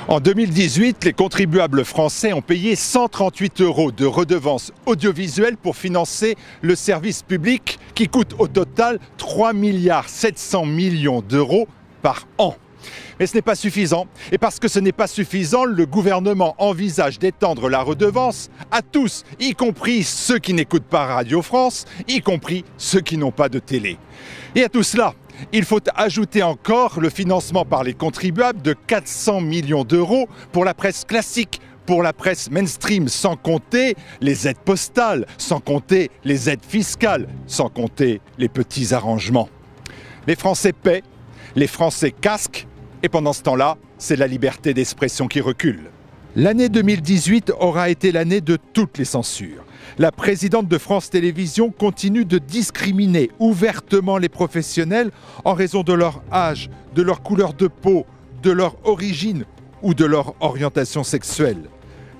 En 2018, les contribuables français ont payé 138 € de redevances audiovisuelles pour financer le service public qui coûte au total 3,7 milliards d'euros par an. Mais ce n'est pas suffisant. Et parce que ce n'est pas suffisant, le gouvernement envisage d'étendre la redevance à tous, y compris ceux qui n'écoutent pas Radio France, y compris ceux qui n'ont pas de télé. Et à tout cela, il faut ajouter encore le financement par les contribuables de 400 millions d'euros pour la presse classique, pour la presse mainstream, sans compter les aides postales, sans compter les aides fiscales, sans compter les petits arrangements. Les Français paient, les Français casquent, et pendant ce temps-là, c'est la liberté d'expression qui recule. L'année 2018 aura été l'année de toutes les censures. La présidente de France Télévisions continue de discriminer ouvertement les professionnels en raison de leur âge, de leur couleur de peau, de leur origine ou de leur orientation sexuelle.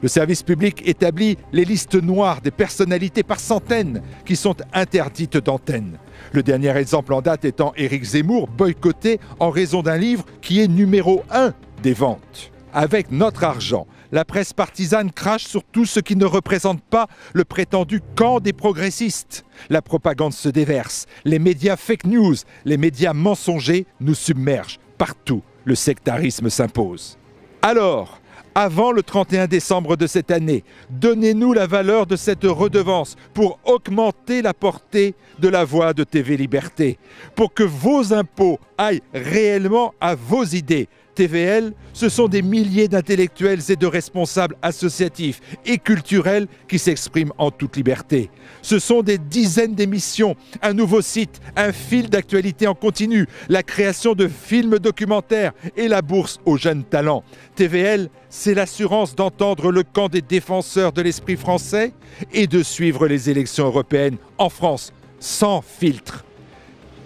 Le service public établit les listes noires des personnalités par centaines qui sont interdites d'antenne. Le dernier exemple en date étant Éric Zemmour, boycotté en raison d'un livre qui est numéro 1 des ventes. Avec notre argent, la presse partisane crache sur tout ce qui ne représente pas le prétendu camp des progressistes. La propagande se déverse, les médias fake news, les médias mensongers nous submergent. Partout, le sectarisme s'impose. Alors, avant le 31 décembre de cette année, donnez-nous la valeur de cette redevance pour augmenter la portée de la voix de TV Liberté, pour que vos impôts aillent réellement à vos idées. TVL, ce sont des milliers d'intellectuels et de responsables associatifs et culturels qui s'expriment en toute liberté. Ce sont des dizaines d'émissions, un nouveau site, un fil d'actualité en continu, la création de films documentaires et la bourse aux jeunes talents. TVL, c'est l'assurance d'entendre le camp des défenseurs de l'esprit français et de suivre les élections européennes en France, sans filtre.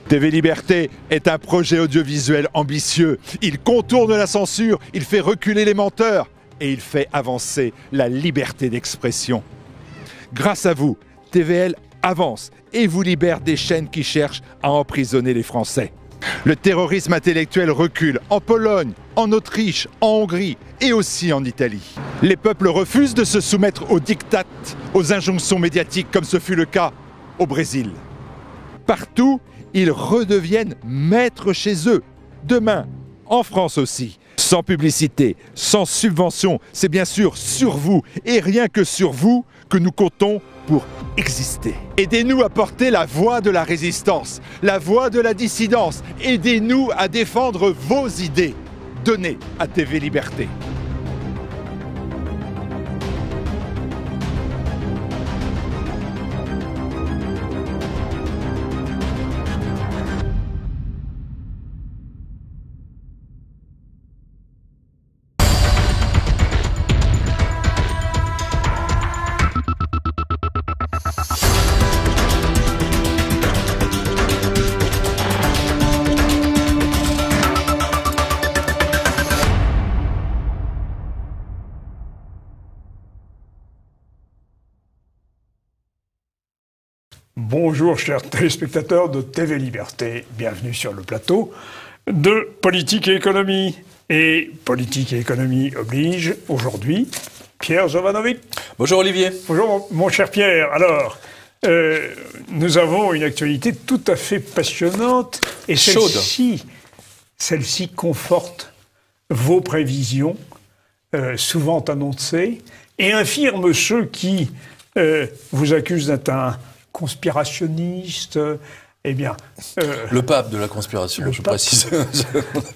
TV Liberté est un projet audiovisuel ambitieux. Il contourne la censure, il fait reculer les menteurs et il fait avancer la liberté d'expression. Grâce à vous, TVL avance et vous libère des chaînes qui cherchent à emprisonner les Français. Le terrorisme intellectuel recule en Pologne, en Autriche, en Hongrie et aussi en Italie. Les peuples refusent de se soumettre aux diktats, aux injonctions médiatiques comme ce fut le cas au Brésil. Partout, ils redeviennent maîtres chez eux. Demain, en France aussi. Sans publicité, sans subvention, c'est bien sûr sur vous et rien que sur vous que nous comptons pour exister. Aidez-nous à porter la voix de la résistance, la voix de la dissidence. Aidez-nous à défendre vos idées. Donnez à TV Liberté. Bonjour chers téléspectateurs de TV Liberté, bienvenue sur le plateau de Politique et Économie. Et Politique et Économie oblige aujourd'hui Pierre Jovanovic. Bonjour Olivier. Bonjour mon cher Pierre. Alors, nous avons une actualité tout à fait passionnante et celle-ci conforte vos prévisions, souvent annoncées, et infirme ceux qui vous accusent d'être un conspirationniste, eh bien... le pape de la conspiration, je précise.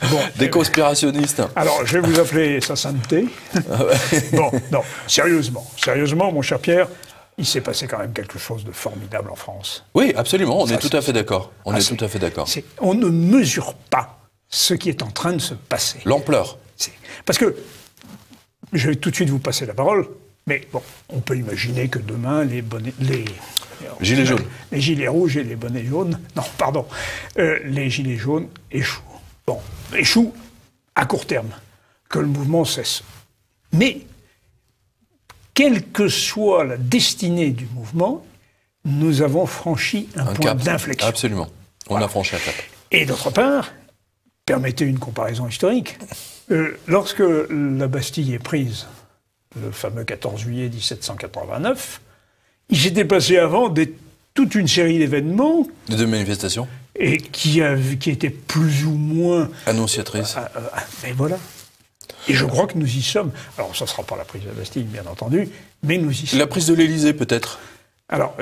Bon, des conspirationnistes. Alors, je vais vous appeler sa sainteté. Ah ouais. Bon, non, sérieusement, mon cher Pierre, il s'est passé quand même quelque chose de formidable en France. Oui, absolument, on est tout à fait d'accord. On ne mesure pas ce qui est en train de se passer. L'ampleur. Parce que, je vais tout de suite vous passer la parole, mais bon, on peut imaginer que demain, les gilets jaunes. Les gilets rouges et les bonnets jaunes. Non, pardon. Les gilets jaunes échouent. Bon, échouent à court terme. Que le mouvement cesse. Mais, quelle que soit la destinée du mouvement, nous avons franchi un point d'inflexion. Absolument. On a franchi un cap. Et d'autre part, permettez une comparaison historique. Lorsque la Bastille est prise, le fameux 14 juillet 1789, il s'était passé avant toute une série d'événements. De manifestations. Et qui étaient plus ou moins... Annonciatrices. Mais voilà. Et je crois que nous y sommes. Alors, ça ne sera pas la prise de la Bastille, bien entendu, mais nous y sommes. La prise de l'Élysée, peut-être. Alors,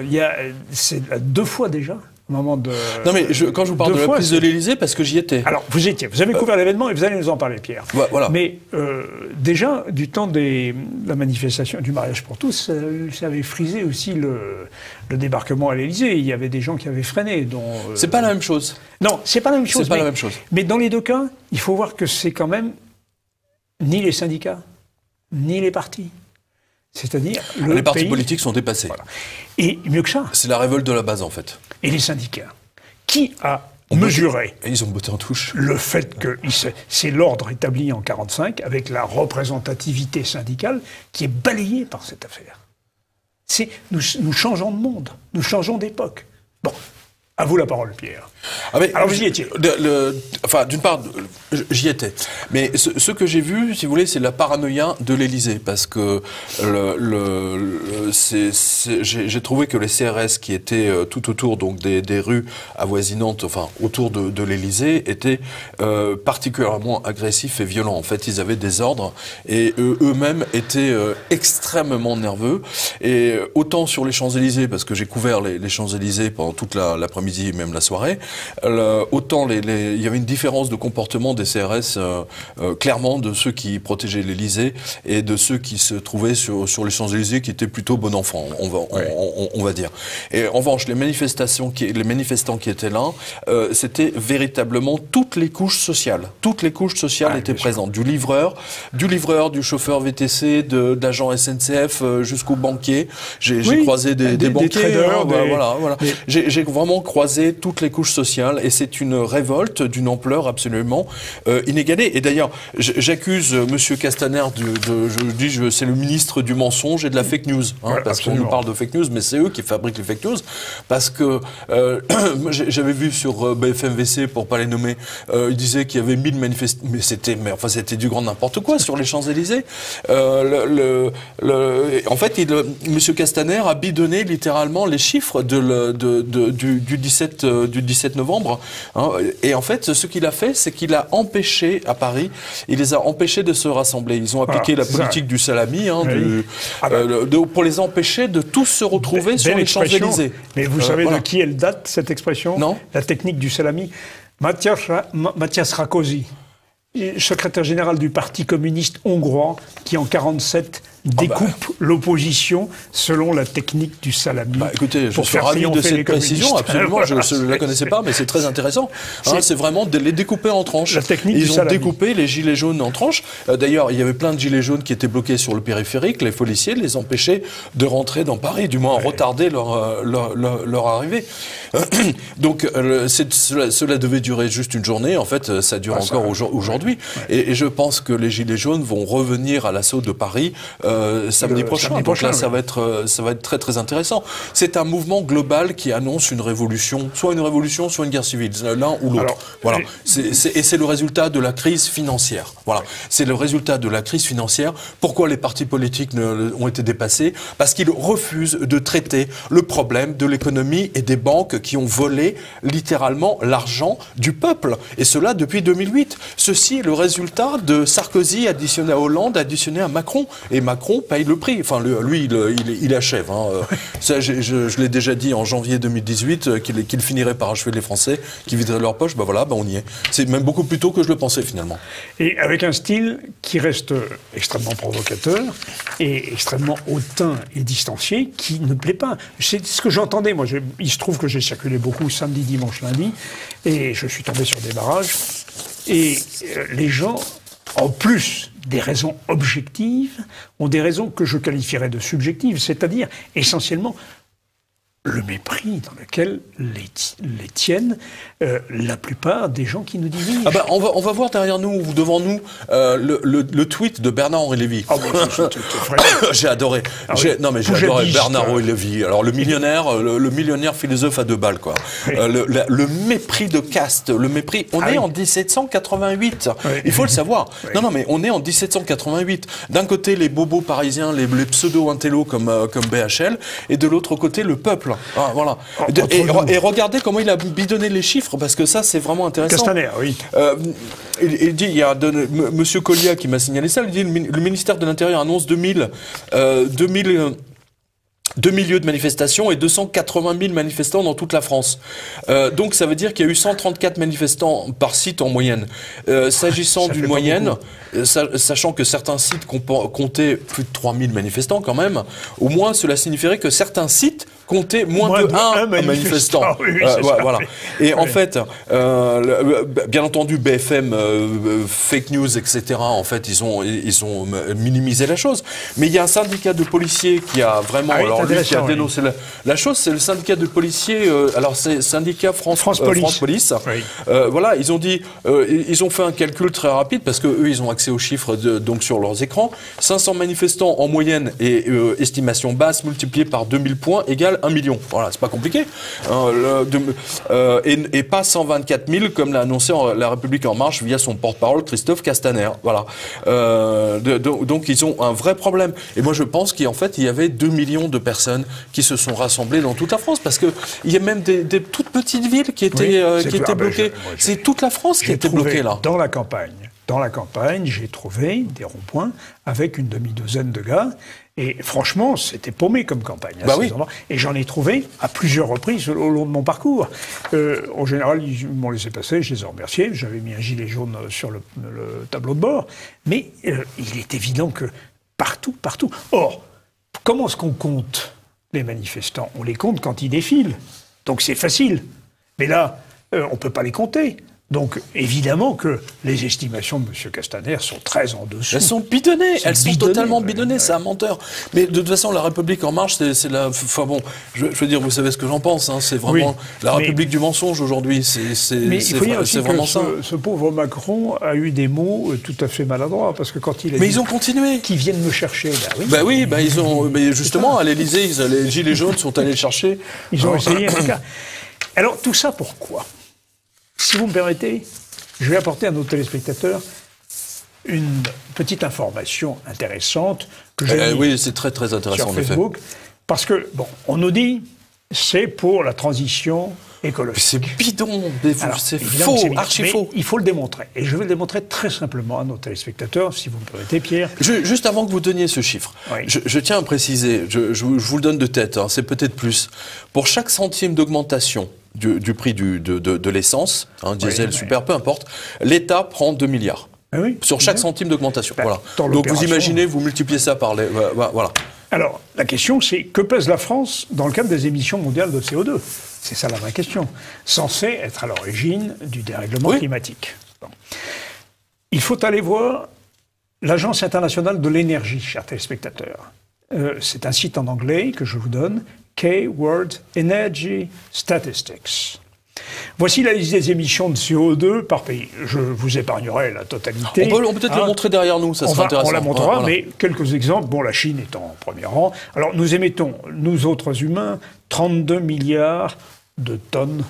c'est 2 fois déjà. Moment de... Non mais quand je vous parle de la prise de l'Élysée, parce que j'y étais. Alors vous avez couvert l'événement et vous allez nous en parler, Pierre. Voilà. Mais déjà, du temps de la manifestation du mariage pour tous, ça avait frisé aussi le débarquement à l'Élysée. Il y avait des gens qui avaient freiné. C'est pas la même chose. Non, c'est pas la même chose. C'est pas la même chose. Mais dans les 2 cas, il faut voir que c'est quand même ni les syndicats, ni les partis. C'est-à-dire les partis politiques sont dépassés. Voilà. Et mieux que ça. C'est la révolte de la base, en fait. Et les syndicats. Qui a mesuré ils ont botté en touche. Le fait que c'est l'ordre établi en 1945 avec la représentativité syndicale qui est balayée par cette affaire. Nous changeons de monde, nous changeons d'époque. Bon, à vous la parole, Pierre. Alors vous y étiez. Enfin, d'une part, j'y étais. Mais ce que j'ai vu, si vous voulez, c'est la paranoïa de l'Élysée. Parce que j'ai trouvé que les CRS qui étaient tout autour donc des rues avoisinantes, enfin autour de l'Élysée, étaient particulièrement agressifs et violents. En fait, ils avaient des ordres et eux-mêmes étaient extrêmement nerveux. Et autant sur les Champs-Élysées, parce que j'ai couvert les Champs-Élysées pendant toute l'après-midi et même la soirée, autant il y avait une différence de comportement des CRS clairement de ceux qui protégeaient l'Élysée et de ceux qui se trouvaient sur les Champs-Élysées qui étaient plutôt bon enfant, on va dire. Et en revanche, les manifestants qui étaient là, c'était véritablement toutes les couches sociales. Toutes les couches sociales étaient présentes. Du livreur, du chauffeur VTC, d'agent SNCF jusqu'au banquier. J'ai croisé des banquiers. Traders, voilà. J'ai vraiment croisé toutes les couches sociales et c'est une révolte d'une ampleur absolument inégalée. Et d'ailleurs, j'accuse M. Castaner c'est le ministre du mensonge et de la fake news, parce qu'on nous parle de fake news, mais c'est eux qui fabriquent les fake news, parce que j'avais vu sur BFMVC, pour pas les nommer, ils disaient qu'il y avait 1000 manifestants, mais c'était du grand n'importe quoi sur les Champs-Élysées. En fait, M. Castaner a bidonné littéralement les chiffres du 17 novembre. Et en fait, ce qu'il a fait, c'est qu'il a empêché, à Paris, il les a empêchés de se rassembler. Ils ont appliqué la politique du salami, pour les empêcher de tous se retrouver sur les Champs-Élysées. Mais vous savez de qui elle date, cette expression? Non. La technique du salami. Mathias Rákosi, secrétaire général du Parti communiste hongrois, qui en 1947 découpe l'opposition selon la technique du salami. Écoutez, je suis ravi de cette précision, absolument, je ne la connaissais pas, mais c'est très intéressant. C'est vraiment de les découper en tranches. La technique Ils du ont salami. Découpé les gilets jaunes en tranches. D'ailleurs, il y avait plein de gilets jaunes qui étaient bloqués sur le périphérique. Les policiers les empêchaient de rentrer dans Paris, du moins retarder leur arrivée. Donc, cela devait durer juste une journée. En fait, ça dure encore aujourd'hui. Et je pense que les gilets jaunes vont revenir à l'assaut de Paris samedi prochain. Donc là, ça va être très très intéressant. C'est un mouvement global qui annonce une révolution, soit une guerre civile, l'un ou l'autre. Voilà. Et c'est le résultat de la crise financière. Voilà. C'est le résultat de la crise financière. Pourquoi les partis politiques ont été dépassés? Parce qu'ils refusent de traiter le problème de l'économie et des banques qui ont volé littéralement l'argent du peuple. Et cela depuis 2008. Ceci est le résultat de Sarkozy additionné à Hollande, additionné à Macron. Et Macron paye le prix. Enfin, lui, il achève. Ça, je l'ai déjà dit en janvier 2018, qu'il finirait par achever les Français, qui videraient leur poche. On y est. C'est même beaucoup plus tôt que je le pensais, finalement. Et avec un style qui reste extrêmement provocateur et extrêmement hautain et distancié, qui ne plaît pas. C'est ce que j'entendais. Moi, il se trouve que j'ai circulé beaucoup samedi, dimanche, lundi, et je suis tombé sur des barrages. Et les gens, en plus des raisons objectives, ont des raisons que je qualifierais de subjectives, c'est-à-dire essentiellement le mépris dans lequel les tiennent la plupart des gens qui nous dirigent. Ah bah, on va voir derrière nous, ou devant nous, le tweet de Bernard-Henri Lévy. Ah bon, j'ai adoré. Non mais j'ai adoré Bernard-Henri Lévy. Alors le millionnaire philosophe à 2 balles, quoi. Oui. Le mépris de caste, le mépris. On est en 1788. Oui. Il faut le savoir. Oui. Non mais on est en 1788. D'un côté les bobos parisiens, les pseudo-intellos comme BHL, et de l'autre côté le peuple. Ah, voilà. Et regardez comment il a bidonné les chiffres, parce que ça, c'est vraiment intéressant. Castaner, oui. Il dit, il y a Monsieur Collier qui m'a signalé ça, il dit le ministère de l'Intérieur annonce 2 milliers de manifestations et 280 000 manifestants dans toute la France. Donc ça veut dire qu'il y a eu 134 manifestants par site en moyenne. S'agissant d'une moyenne, sachant que certains sites comptaient plus de 3 000 manifestants quand même, au moins cela signifierait que certains sites comptaient moins de un manifestant. Oui, voilà. Et en fait, bien entendu, BFM, fake news, etc., en fait, ils ont minimisé la chose. Mais il y a un syndicat de policiers qui a vraiment... qui a dénoncé la chose, c'est le syndicat de policiers, alors c'est syndicat France Police. Oui. Voilà, ils ont dit, ils ont fait un calcul très rapide, parce que eux, ils ont accès aux chiffres donc sur leurs écrans. 500 manifestants en moyenne et estimation basse multipliée par 2000 points égale 1 million. Voilà, c'est pas compliqué. Et pas 124 000 comme l'a annoncé La République En Marche via son porte-parole Christophe Castaner. Voilà. Donc ils ont un vrai problème. Et moi je pense qu'en fait il y avait 2 millions de personnes qui se sont rassemblées dans toute la France, parce que il y a même des toutes petites villes qui étaient bloquées. C'est toute la France qui était bloquée là. Dans la campagne, j'ai trouvé des ronds-points avec une demi-douzaine de gars. Et franchement, c'était paumé comme campagne. Bah oui. Et j'en ai trouvé à plusieurs reprises au long de mon parcours. En général, ils m'ont laissé passer, je les ai remerciés. J'avais mis un gilet jaune sur le tableau de bord. Mais il est évident que partout. Or, comment est-ce qu'on compte les manifestants? On les compte quand ils défilent. Donc c'est facile. Mais là, on ne peut pas les compter. Donc, évidemment que les estimations de M. Castaner sont très en dessous. Elles sont bidonnées, totalement bidonnées, c'est un menteur. Mais de toute façon, La République En Marche, c'est la... Enfin bon, je veux dire, vous savez ce que j'en pense, hein, c'est vraiment la République du mensonge aujourd'hui, Mais il faut dire aussi que ce pauvre Macron a eu des mots tout à fait maladroits, parce que quand il a dit... Mais ils ont continué. Qu'ils viennent me chercher, ils ont... Mais justement, à l'Élysée, les gilets jaunes sont allés le chercher. Ils ont essayé, en tout cas. Alors, tout ça pourquoi ? Si vous me permettez, je vais apporter à nos téléspectateurs une petite information intéressante que j'ai oui, c'est très très intéressant sur Facebook, parce que bon, on nous dit c'est pour la transition écologique. C'est bidon, c'est faux, archi faux. Il faut le démontrer, et je vais le démontrer très simplement à nos téléspectateurs, si vous me permettez, Pierre. Juste avant que vous donniez ce chiffre, je tiens à préciser, je vous le donne de tête, hein, c'est peut-être plus. Pour chaque centime d'augmentation du prix de l'essence, diesel, super, peu importe, l'État prend 2 milliards. Sur chaque centime d'augmentation. Voilà. Donc vous imaginez, vous multipliez ça par les... Voilà. Alors, la question c'est, que pèse la France dans le cadre des émissions mondiales de CO2 ? C'est ça la vraie question. Censée être à l'origine du dérèglement climatique. Bon. Il faut aller voir l'Agence internationale de l'énergie, chers téléspectateurs. C'est un site en anglais que je vous donne, K-World Energy Statistics. Voici la liste des émissions de CO2 par pays. Je vous épargnerai la totalité. On peut peut-être le montrer derrière nous, ça sera intéressant. On la montrera, mais quelques exemples. Bon, la Chine est en premier rang. Alors, nous émettons, nous autres humains, 32 milliards de tonnes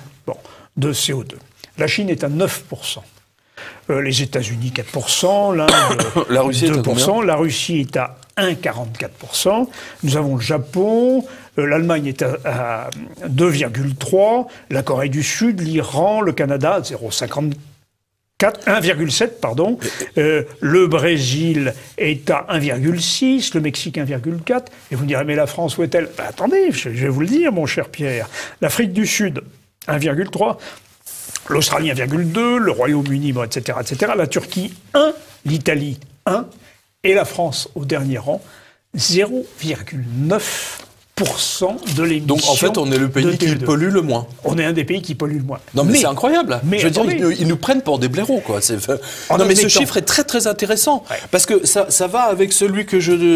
de CO2. La Chine est à 9%. Les États-Unis, 4%. L'Inde, la Russie 2%. La Russie est à 1,44%. Nous avons le Japon. L'Allemagne est à 2,3%. La Corée du Sud, l'Iran, le Canada, 1,7, pardon. Le Brésil est à 1,6, le Mexique 1,4. Et vous me direz, mais la France, où est-elle ? Attendez, je vais vous le dire, mon cher Pierre. L'Afrique du Sud, 1,3. L'Australie, 1,2. Le Royaume-Uni, etc., etc. La Turquie, 1. L'Italie, 1. Et la France, au dernier rang, 0,9 de l'émission. Donc en fait, on est le pays qui pollue le moins. On est un des pays qui pollue le moins. Non mais c'est incroyable. Je veux dire, ils nous prennent pour des blaireaux, quoi. Non mais ce chiffre est très très intéressant parce que ça va avec celui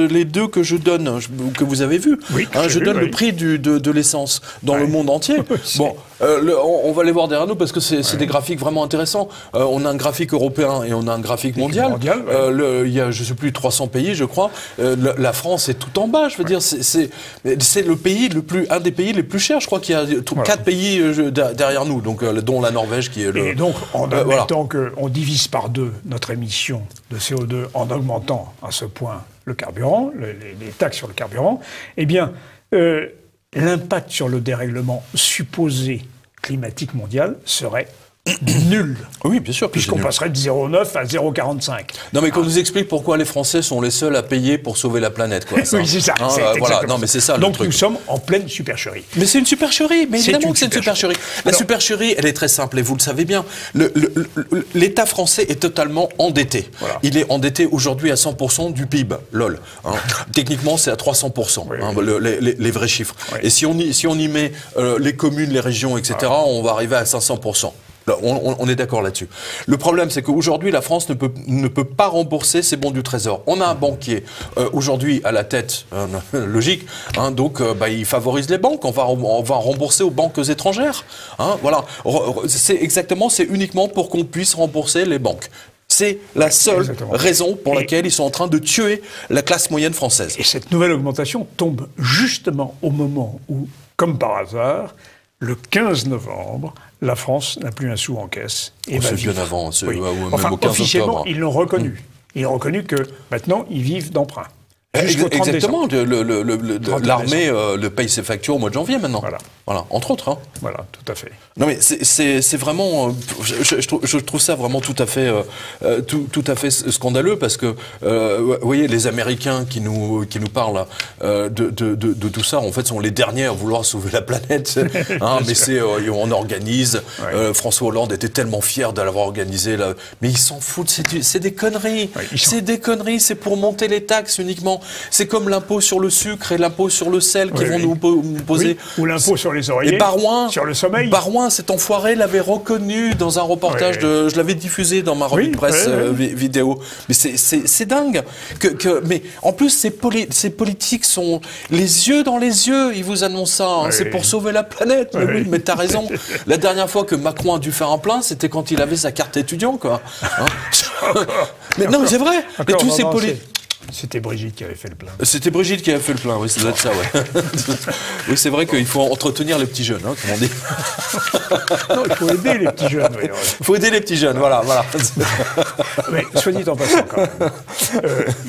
les deux que je donne, que vous avez vu. Oui, je donne le prix de l'essence dans le monde entier. Bon, on va les voir derrière nous parce que c'est des graphiques vraiment intéressants. On a un graphique européen et on a un graphique mondial. Il y a, je sais plus, 300 pays, je crois. La France est tout en bas. Je veux dire, c'est le pays un des pays les plus chers. Je crois qu'il y a 4 pays derrière nous, donc dont la Norvège qui est le. Et donc, en admettant qu'on divise par 2 notre émission de CO2 en augmentant à ce point le carburant, les taxes sur le carburant, eh bien, l'impact sur le dérèglement supposé climatique mondial serait nul. Oui, bien sûr. Puisqu'on passerait de 0,9 à 0,45. Non, mais qu'on nous explique pourquoi les Français sont les seuls à payer pour sauver la planète, quoi. Oui, c'est ça. Voilà. Non, mais c'est ça. Donc le truc. Nous sommes en pleine supercherie. Mais c'est une supercherie. Mais évidemment que c'est une supercherie. La supercherie, elle est très simple et vous le savez bien. L'État français est totalement endetté. Voilà. Il est endetté aujourd'hui à 100% du PIB. LOL. Techniquement, c'est à 300%. Les vrais chiffres. Oui. Et si on y met les communes, les régions, etc., on va arriver à 500%. On est d'accord là-dessus. Le problème, c'est qu'aujourd'hui, la France ne peut pas rembourser ses bons du Trésor. On a un banquier aujourd'hui à la tête, logique, donc il favorise les banques. On va rembourser aux banques étrangères. Voilà. C'est uniquement pour qu'on puisse rembourser les banques. C'est la seule raison pour laquelle ils sont en train de tuer la classe moyenne française. Et cette nouvelle augmentation tombe justement au moment où, comme par hasard, le 15 novembre, la France n'a plus un sou en caisse. C'est bien avant, oui. Même au 15 officiellement, octobre. Ils l'ont reconnu. Ils ont reconnu que maintenant, ils vivent d'emprunt. Exactement. L'armée paye ses factures au mois de janvier maintenant. Voilà, entre autres. Hein. Voilà, tout à fait. Non mais c'est vraiment, je trouve ça vraiment tout à fait scandaleux parce que vous voyez, les Américains qui nous parlent de tout ça, en fait, sont les derniers à vouloir sauver la planète. Mais on organise. François Hollande était tellement fier de l'avoir organisé là, mais ils s'en foutent. C'est des conneries. C'est des conneries. C'est pour monter les taxes uniquement. C'est comme l'impôt sur le sucre et l'impôt sur le sel qui vont nous poser. Ou l'impôt sur les oreillers. Et Barouin, sur le sommeil. Barouin, cet enfoiré, l'avait reconnu dans un reportage je l'avais diffusé dans ma revue de presse vidéo. Mais c'est dingue. Mais en plus, ces politiques sont les yeux dans les yeux. Ils vous annoncent ça. C'est pour sauver la planète. Oui, mais t'as raison. La dernière fois que Macron a dû faire un plein, c'était quand il avait sa carte étudiant, quoi. Mais non, mais c'est vrai. Et tous ces politiques. C'était Brigitte qui avait fait le plein. C'était Brigitte qui avait fait le plein, oui, ça doit être ça, ouais. Oui, c'est vrai qu'il faut entretenir les petits jeunes, comme on dit. Non, il faut aider les petits jeunes. Il faut aider les petits jeunes, voilà. Mais soit dit en passant, quand même,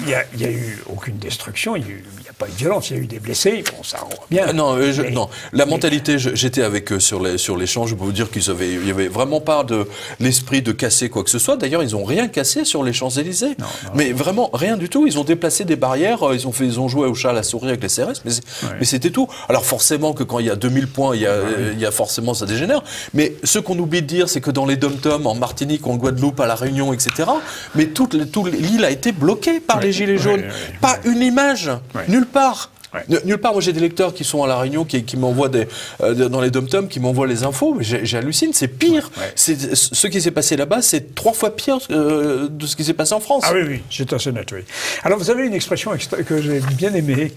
il n'y a eu aucune destruction, il n'y a pas eu de violence, il y a eu des blessés, bon, ça on voit bien. Non, la mentalité, j'étais avec eux sur l'échange, je peux vous dire qu'il n'y avait vraiment pas de l'esprit de casser quoi que ce soit. D'ailleurs, ils n'ont rien cassé sur les Champs-Élysées. Mais vraiment, rien du tout. Ils ont déplacé des barrières, ils ont joué au chat à la souris avec les CRS, mais c'était tout. Alors forcément que quand il y a 2000 points, il y a forcément ça dégénère. Mais ce qu'on oublie de dire, c'est que dans les dom-toms, en Martinique, en Guadeloupe, à La Réunion, etc., mais toute l'île a été bloquée par les gilets jaunes. Pas une image, nulle part. Nulle part. Moi, j'ai des lecteurs qui sont à La Réunion, qui m'envoient dans les dom-toms, qui m'envoient les infos, mais j'hallucine, c'est pire. Ce qui s'est passé là-bas, c'est 3 fois pire de ce qui s'est passé en France. Ah oui, c'est assez net, oui. Alors, vous avez une expression que j'ai bien aimée.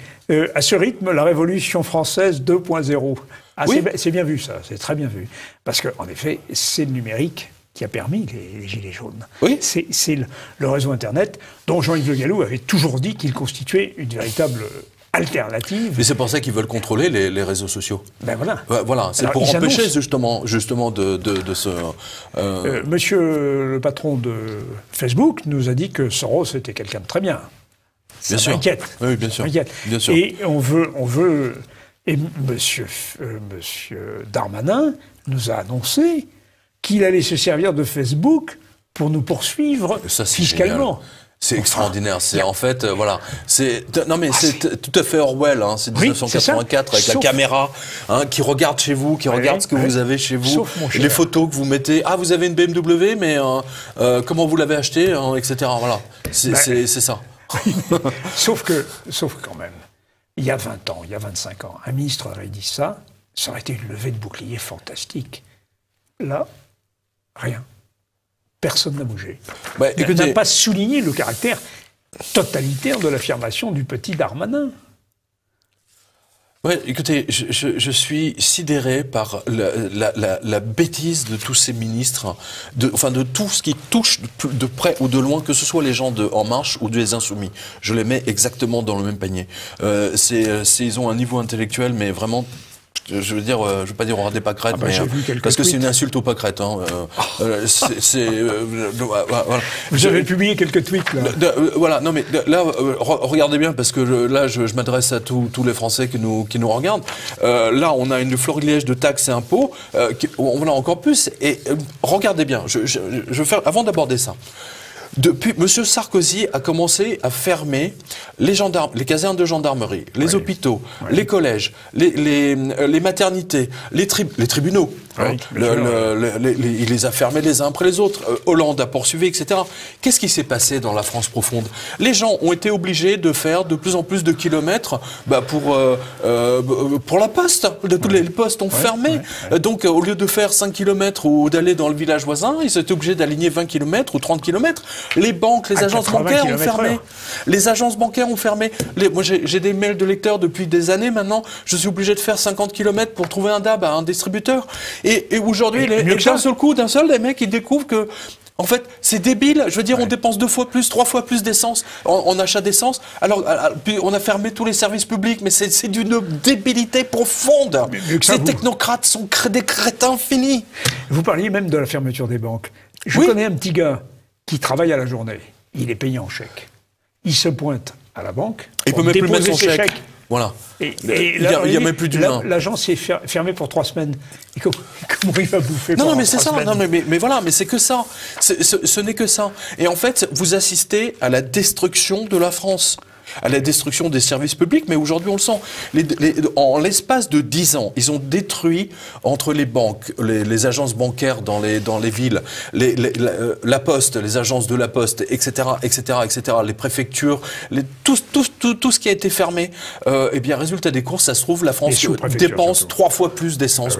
À ce rythme, la Révolution française 2.0. C'est bien vu, ça. C'est très bien vu. Parce qu'en effet, c'est le numérique qui a permis les gilets jaunes. Oui. C'est le réseau Internet, dont Jean-Yves Le Gallou avait toujours dit qu'il constituait une véritable alternative. Mais c'est pour ça qu'ils veulent contrôler les réseaux sociaux. Ben voilà. Voilà, c'est pour empêcher justement de ce... Monsieur le patron de Facebook nous a dit que Soros était quelqu'un de très bien. Ça m'inquiète. Oui, bien sûr. Bien sûr. Et on veut... Et monsieur Darmanin nous a annoncé qu'il allait se servir de Facebook pour nous poursuivre fiscalement. Génial. C'est extraordinaire. C'est en fait, voilà. C'est tout à fait Orwell. C'est 1984 avec la caméra qui regarde chez vous, qui regarde ce que vous avez chez vous, les photos que vous mettez. Ah, vous avez une BMW, mais comment vous l'avez achetée, etc. Voilà. C'est ça. Sauf quand même, il y a 20 ans, il y a 25 ans, un ministre aurait dit ça aurait été une levée de bouclier fantastique. Là, rien. Personne n'a bougé. On n'a pas souligné le caractère totalitaire de l'affirmation du petit Darmanin. Ouais, écoutez, je suis sidéré par la bêtise de tous ces ministres, de tout ce qui touche de près ou de loin, que ce soit les gens de En Marche ou des Insoumis. Je les mets exactement dans le même panier. Ils ont un niveau intellectuel, mais vraiment... Je veux dire, je veux pas dire on aura des pâquerettes, mais parce que c'est une insulte aux pâquerettes. Hein. Voilà. Vous avez publié quelques tweets là. Voilà, non mais là, regardez bien parce que là, je m'adresse à tous les Français qui nous regardent. Là, on a une florilège de taxes et impôts. On en a encore plus. Et regardez bien. Je veux faire avant d'aborder ça. Depuis, M. Sarkozy a commencé à fermer les casernes de gendarmerie, les hôpitaux, les collèges, les maternités, les tribunaux. Il les a fermés les uns après les autres. Hollande a poursuivi, etc. Qu'est-ce qui s'est passé dans la France profonde? Les gens ont été obligés de faire de plus en plus de kilomètres pour la poste. Tous les postes ont fermé. Donc, au lieu de faire 5 kilomètres ou d'aller dans le village voisin, ils étaient obligés d'aligner 20 kilomètres ou 30 kilomètres. Les banques, les agences bancaires ont fermé. Les agences bancaires ont fermé. Moi, j'ai des mails de lecteurs depuis des années maintenant. Je suis obligé de faire 50 kilomètres pour trouver un DAB à un distributeur. Et aujourd'hui, d'un seul, les mecs, ils découvrent que, en fait, c'est débile. Je veux dire, on dépense 2 fois plus, 3 fois plus d'essence en achat d'essence. Alors, puis on a fermé tous les services publics, mais c'est d'une débilité profonde. Ces technocrates sont des crétins finis. Vous parliez même de la fermeture des banques. Je connais un petit gars qui travaille à la journée. Il est payé en chèque. Il se pointe à la banque. Il peut même plus mettre son chèque. Voilà. Il n'y a même plus d'humain. L'agence est fermée pour 3 semaines. Et comment il va bouffer Non, mais c'est ça. Non, mais voilà, mais c'est que ça. Ce n'est que ça. Et en fait, vous assistez à la destruction de la France, à la destruction des services publics, mais aujourd'hui on le sent. En l'espace de 10 ans, ils ont détruit entre les banques, les agences bancaires dans les villes, la poste, les agences de la poste, etc., les préfectures, tout ce qui a été fermé. Eh bien, résultat des courses, ça se trouve, la France dépense surtout 3 fois plus d'essence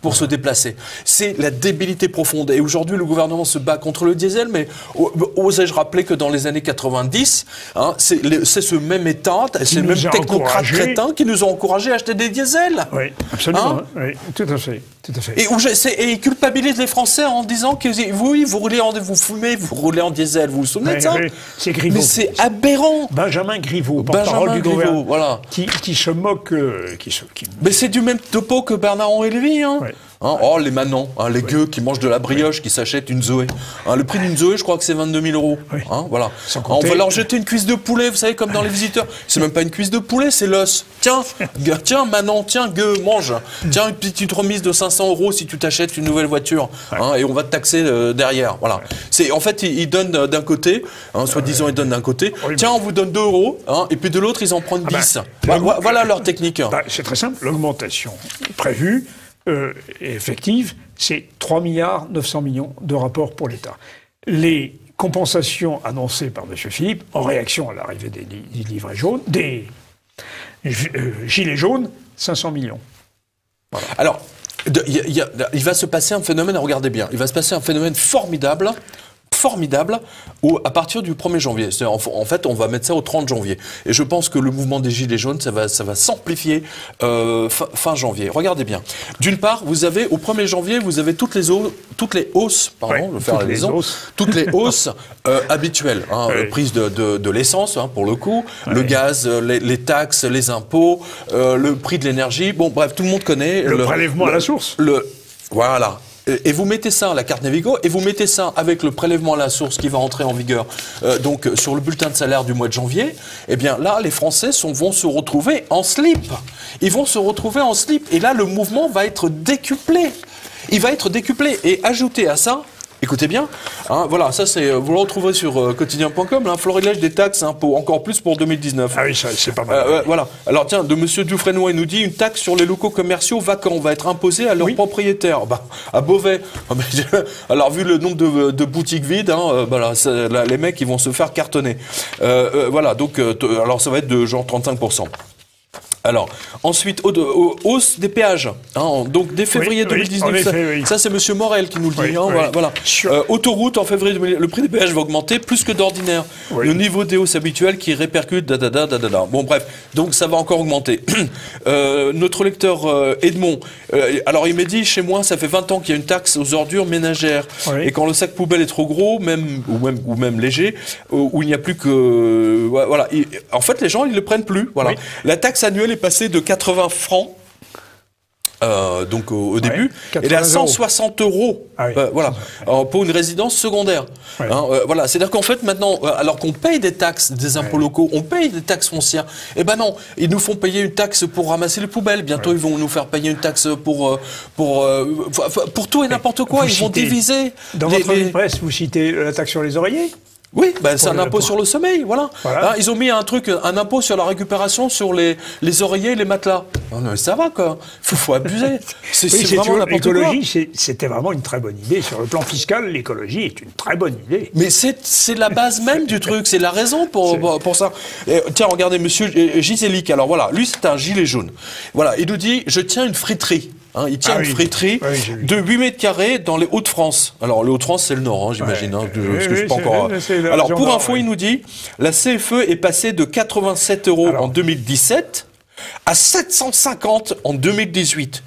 pour se déplacer. C'est la débilité profonde. Et aujourd'hui, le gouvernement se bat contre le diesel, mais osais-je rappeler que dans les années 90, c'est ce même État, ces mêmes technocrates crétins qui nous ont encouragés à acheter des diesels. Oui, absolument. Oui, tout à fait. Et ils culpabilisent les Français en disant que vous fumez, vous roulez en diesel. Vous vous souvenez de ça? C'est Griveaux. Mais c'est aberrant. Benjamin Griveaux, porte-parole du gouvernement, voilà. qui se moque. Mais c'est du même topo que Bernard-Henri Lévy. Hein. Oh, les manants, les gueux qui mangent de la brioche, qui s'achètent une Zoé. Le prix d'une Zoé, je crois que c'est 22 000 €. Voilà. On va leur jeter une cuisse de poulet, vous savez, comme dans Les Visiteurs. C'est même pas une cuisse de poulet, c'est l'os. Tiens, Manon, tiens, gueux, mange. Tiens, une petite remise de 500 € si tu t'achètes une nouvelle voiture. Et on va te taxer derrière. Voilà. En fait, ils donnent d'un côté, soi-disant, ils donnent d'un côté. Tiens, on vous donne 2 €. Et puis de l'autre, ils en prennent 10. Voilà leur technique. C'est très simple. L'augmentation prévue, effective, c'est 3 milliards 900 millions de rapports pour l'État. Les compensations annoncées par M. Philippe, en réaction à l'arrivée des livrets jaunes, des gilets jaunes, 500 millions. Voilà. Alors, il va se passer un phénomène, regardez bien, il va se passer un phénomène formidable, où à partir du 1er janvier, en fait on va mettre ça au 30 janvier, et je pense que le mouvement des Gilets jaunes, ça va s'amplifier fin janvier. Regardez bien. D'une part, vous avez au 1er janvier, vous avez toutes les hausses, toutes les hausses habituelles, prise de l'essence, pour le coup, le gaz, les taxes, les impôts, le prix de l'énergie, bon bref, tout le monde connaît. Le prélèvement à la source. Voilà. Et vous mettez ça, la carte Navigo, et vous mettez ça avec le prélèvement à la source qui va entrer en vigueur donc sur le bulletin de salaire du mois de janvier, eh bien là, les Français vont se retrouver en slip. Ils vont se retrouver en slip. Et là, le mouvement va être décuplé. Il va être décuplé. Et ajouté à ça, écoutez bien, voilà, ça vous le retrouverez sur quotidien.com, florilège des taxes, impôts, encore plus pour 2019. Ah oui, ça, c'est pas mal. Voilà. Alors tiens, de M. Dufresnoy, il nous dit une taxe sur les locaux commerciaux vacants va être imposée à leurs propriétaires. À Beauvais. Alors vu le nombre de boutiques vides, les mecs ils vont se faire cartonner. Voilà, donc alors ça va être de genre 35%. Alors, ensuite, hausse des péages. Hein, donc, dès février 2019, ça c'est M. Morel qui nous le dit. Voilà. Autoroute, en février 2019, le prix des péages va augmenter plus que d'ordinaire. Le niveau des hausses habituelles qui répercute, Bon, bref, donc ça va encore augmenter. Notre lecteur Edmond, alors il m'a dit, chez moi, ça fait 20 ans qu'il y a une taxe aux ordures ménagères. Et quand le sac poubelle est trop gros, ou même léger, où il n'y a plus que... Voilà. En fait, les gens, ils ne le prennent plus. Voilà. La taxe annuelle est passée de 80 francs donc au début, elle est à 160 euros voilà, pour une résidence secondaire. Voilà, c'est-à-dire qu'en fait maintenant, alors qu'on paye des taxes, des impôts locaux, on paye des taxes foncières, eh ben non, ils nous font payer une taxe pour ramasser les poubelles, bientôt ils vont nous faire payer une taxe pour tout et n'importe quoi, ils vont diviser. Dans votre livre de presse, vous citez la taxe sur les oreillers? Oui, c'est un impôt sur le sommeil, voilà. Hein, ils ont mis un impôt sur la récupération sur les oreillers et les matelas. Non, mais ça va, quoi. Faut abuser. C'est vraiment n'importe quoi. L'écologie, c'était vraiment une très bonne idée. Sur le plan fiscal, l'écologie est une très bonne idée. Mais c'est la base même du truc, c'est la raison pour ça. Et, tiens, regardez, monsieur Giselic, alors voilà, lui c'est un gilet jaune. Voilà, il nous dit, je tiens une friterie. Hein, il tient une friterie de 8 mètres carrés dans les Hauts-de-France. Alors, les Hauts-de-France, c'est le Nord, hein, j'imagine. Parce que je suis pas encore... Alors, pour info, il nous dit, la CFE est passée de 87 euros en 2017 à 750 en 2018.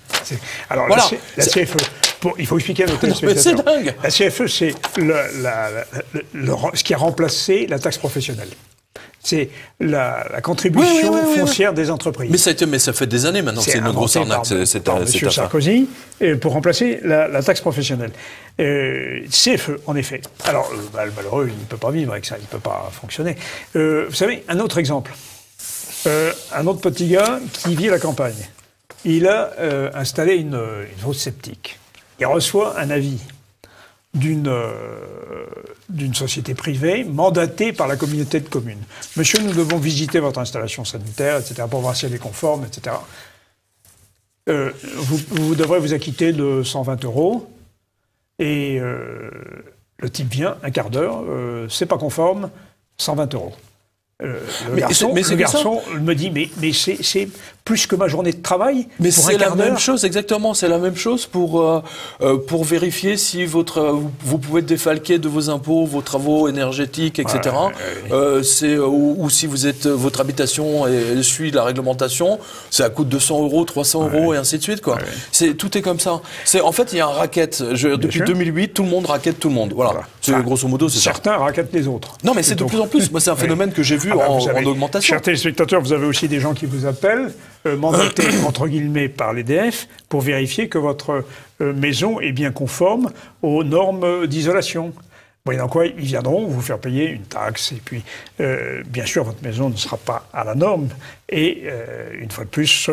Alors, voilà. La CFE, il faut expliquer à nos téléspectateurs. C'est dingue. La CFE, c'est ce qui a remplacé la taxe professionnelle. C'est la contribution foncière des entreprises. Mais ça fait des années maintenant que c'est une grosse arnaque. Par M. Sarkozy, pour remplacer la taxe professionnelle. CFE, en effet. Alors, le malheureux, il ne peut pas vivre avec ça, il ne peut pas fonctionner. Vous savez, un autre exemple. Un autre petit gars qui vit à la campagne. Il a installé une fosse septique. Il reçoit un avis d'une société privée mandatée par la communauté de communes. Monsieur, nous devons visiter votre installation sanitaire, etc., pour voir si elle est conforme, etc. Vous devrez vous acquitter de 120 euros. Et le type vient, un quart d'heure, c'est pas conforme, 120 euros. Le garçon me dit, mais c'est plus que ma journée de travail. Mais c'est la même chose, exactement. C'est la même chose pour vérifier si vous pouvez défalquer de vos impôts, vos travaux énergétiques, etc. Ou si votre habitation suit la réglementation, ça coûte 200 euros, 300 euros et ainsi de suite, quoi. Tout est comme ça. En fait, il y a un racket. Depuis 2008, tout le monde raquette tout le monde. Voilà. Grosso modo, c'est ça. Certains raquettent les autres. Non, mais c'est de plus en plus. Moi, c'est un phénomène que j'ai vu en augmentation. Chers téléspectateurs, vous avez aussi des gens qui vous appellent, mandatés, entre guillemets, par l'EDF, pour vérifier que votre maison est bien conforme aux normes d'isolation. Moyennant quoi, ils viendront vous faire payer une taxe. Et puis, bien sûr, votre maison ne sera pas à la norme. Et, une fois de plus,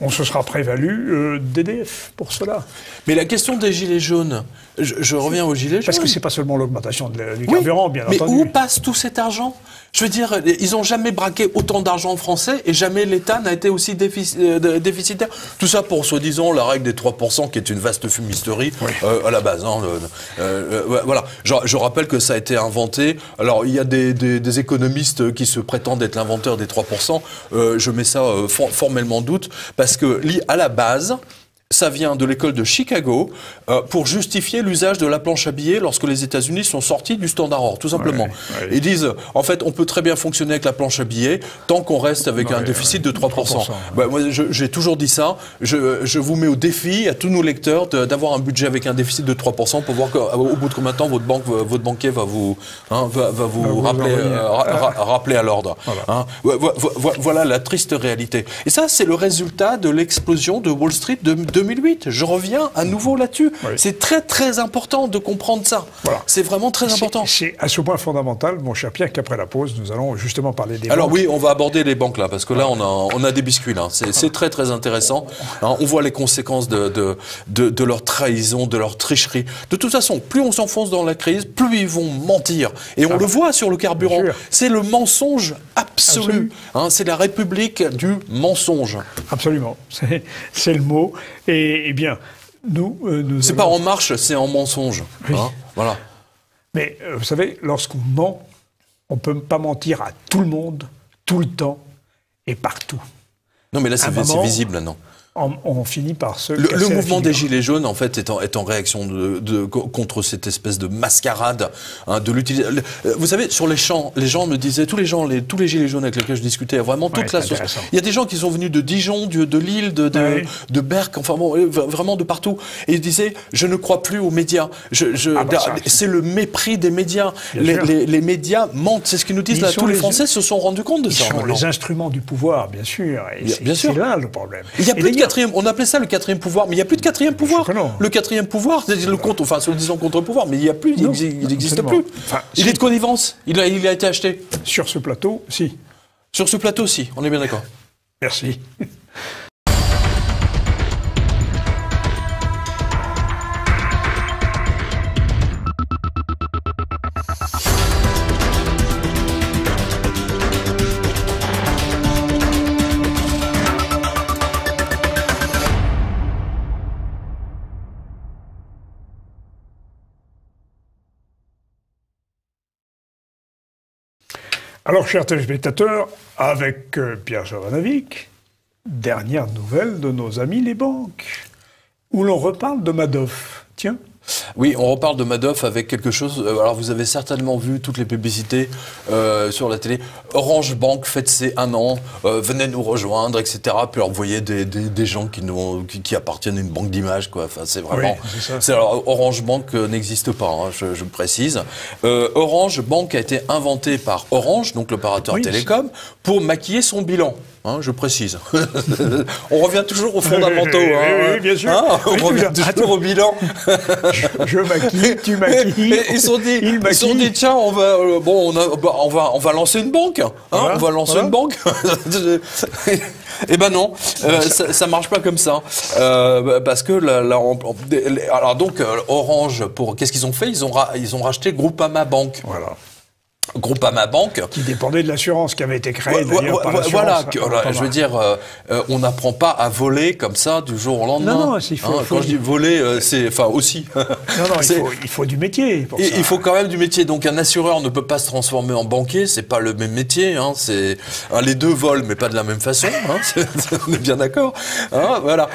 on se sera prévalu d'EDF pour cela. Mais la question des gilets jaunes, je reviens aux gilets jaunes. Parce que c'est pas seulement l'augmentation du carburant, bien entendu. Mais où passe tout cet argent ? Je veux dire, ils n'ont jamais braqué autant d'argent français et jamais l'État n'a été aussi déficitaire. Tout ça pour, soi-disant, la règle des 3%, qui est une vaste fumisterie à la base. Hein, voilà. Je rappelle que ça a été inventé. Alors, il y a des économistes qui se prétendent être l'inventeur des 3%. Je mets ça formellement en doute, parce que, à la base, ça vient de l'école de Chicago pour justifier l'usage de la planche à billets lorsque les États-Unis sont sortis du Standard Or, tout simplement. Ils disent, en fait, on peut très bien fonctionner avec la planche à billets tant qu'on reste avec un déficit de 3%. Moi, j'ai toujours dit ça. Je vous mets au défi, à tous nos lecteurs, d'avoir un budget avec un déficit de 3% pour voir qu'au bout de combien de temps votre banquier va vous rappeler à l'ordre. Voilà la triste réalité. Et ça, c'est le résultat de l'explosion de Wall Street de 2008. Je reviens à nouveau là-dessus. C'est très très important de comprendre ça. Voilà. C'est vraiment très important. C'est à ce point fondamental, mon cher Pierre, qu'après la pause, nous allons justement parler des banques. Alors oui, on va aborder les banques là, parce que là, on a des biscuits là. C'est très très intéressant. Hein, on voit les conséquences de leur trahison, de leur tricherie. De toute façon, plus on s'enfonce dans la crise, plus ils vont mentir. Et on le voit sur le carburant. C'est le mensonge absolu. Hein, c'est la république du mensonge. Absolument. C'est le mot. Et bien, nous c'est pas en marche, c'est en mensonge. Oui. Hein, voilà. Mais vous savez, lorsqu'on ment, on ne peut pas mentir à tout le monde, tout le temps. et partout. Non, mais là, c'est visible, maintenant. On finit par se le mouvement des Gilets jaunes, en fait, est en réaction contre cette espèce de mascarade de l'utilisation. Vous savez, sur les champs, les gens me disaient, tous les Gilets jaunes avec lesquels je discutais, vraiment toute la sauce. Il y a des gens qui sont venus de Dijon, de Lille, de Berck, enfin bon, vraiment de partout. Et ils disaient, je ne crois plus aux médias. C'est le mépris des médias. Les médias mentent. C'est ce qu'ils nous disent là. Tous les Français se sont rendus compte de ça. Ils sont les instruments du pouvoir, bien sûr. C'est là le problème. Il y a plus de on appelait ça le quatrième pouvoir, mais il n'y a plus de quatrième pouvoir. Le quatrième pouvoir, c'est le soi-disant contre-pouvoir, mais il n'y a plus, il n'existe plus. Enfin, il est de connivence, il a été acheté. Sur ce plateau, si. Sur ce plateau, si, on est bien d'accord. Merci. Alors, chers téléspectateurs, avec Pierre Jovanovic, dernière nouvelle de nos amis les banques, où l'on reparle de Madoff. Tiens. Oui, on reparle de Madoff avec quelque chose. Alors, vous avez certainement vu toutes les publicités sur la télé. Orange Bank fête ses 1 an, venez nous rejoindre, etc. Puis alors, vous voyez des gens qui appartiennent à une banque d'images, quoi. Enfin, c'est vraiment. Oui, alors, Orange Bank n'existe pas, hein, je précise. Orange Bank a été inventé par Orange, donc l'opérateur télécom, pour maquiller son bilan. Hein, je précise. On revient toujours aux fondamentaux. Oui, bien sûr. Hein, on revient toujours au bilan. Je maquille, tu maquilles. Et ils se sont dit, tiens, on va lancer une banque. Hein, voilà, on va lancer une banque. Eh ben non, ça marche pas comme ça. Parce que alors donc Orange, qu'est-ce qu'ils ont fait ? Ils ont racheté Groupama Bank. Voilà. Groupama Bank. Qui dépendait de l'assurance qui avait été créée d'ailleurs par l'assurance. Voilà, je veux dire, on n'apprend pas à voler comme ça du jour au lendemain. Non, quand je dis voler, c'est enfin aussi. Non, il faut du métier pour ça. Il faut quand même du métier. Donc un assureur ne peut pas se transformer en banquier, c'est pas le même métier. Hein, les deux volent, mais pas de la même façon. Hein, on est bien d'accord. Hein, voilà.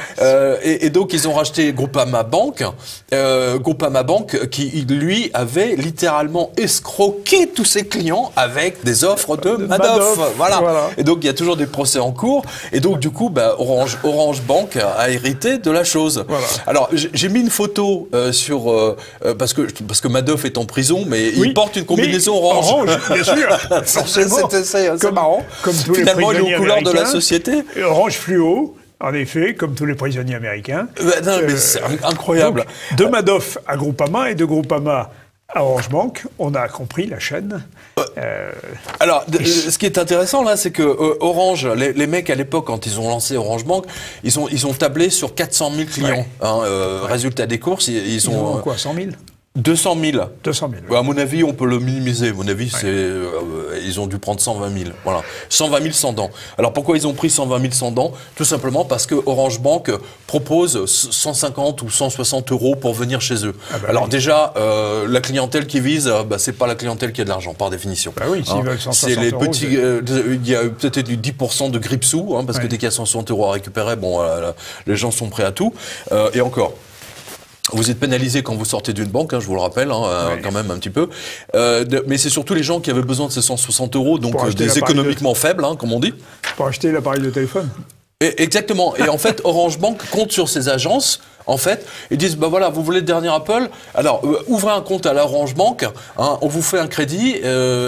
Et donc ils ont racheté Groupama Bank. Groupama Bank qui lui avait littéralement escroqué tous ses clients avec des offres de Madoff. Voilà. Et donc, il y a toujours des procès en cours. Et donc, du coup, Orange Bank a hérité de la chose. Voilà. Alors, j'ai mis une photo parce que Madoff est en prison, mais il porte une combinaison orange. Bien sûr. Forcément. C'est marrant. Comme tous Finalement, les il est aux couleurs de la société. Orange fluo. En effet, comme tous les prisonniers américains. Non, mais c'est incroyable. Donc, de Madoff à Groupama et de Groupama à Orange Bank, on a compris la chaîne. Alors, ce qui est intéressant là, c'est que Orange, les mecs à l'époque, quand ils ont lancé Orange Bank, ils ont tablé sur 400 000 clients. Ouais. Hein, résultat des courses, ils ont quoi, 100 000 200 000. 200 000. À mon avis, on peut le minimiser. À mon avis, ils ont dû prendre 120 000. Voilà. 120 000 sans dents. Alors, pourquoi ils ont pris 120 000 sans dents ? Tout simplement parce que Orange Bank propose 150 ou 160 euros pour venir chez eux. Alors, déjà, la clientèle qu'ils visent, c'est pas la clientèle qui a de l'argent, par définition. Oui, s'ils veulent 160 c'est les euros, petits. Il y a peut-être du 10% de grippe-sous, parce que dès qu'il y a 160 euros à récupérer, les gens sont prêts à tout. Et encore. Vous êtes pénalisé quand vous sortez d'une banque, je vous le rappelle, quand même un petit peu. Mais c'est surtout les gens qui avaient besoin de ces 160 euros, donc des économiquement faibles, comme on dit. Pour acheter l'appareil de téléphone. Exactement. Et en fait, Orange Bank compte sur ces agences. En fait, ils disent, voilà, vous voulez le dernier Apple ? Alors, ouvrez un compte à l'Orange Bank, on vous fait un crédit,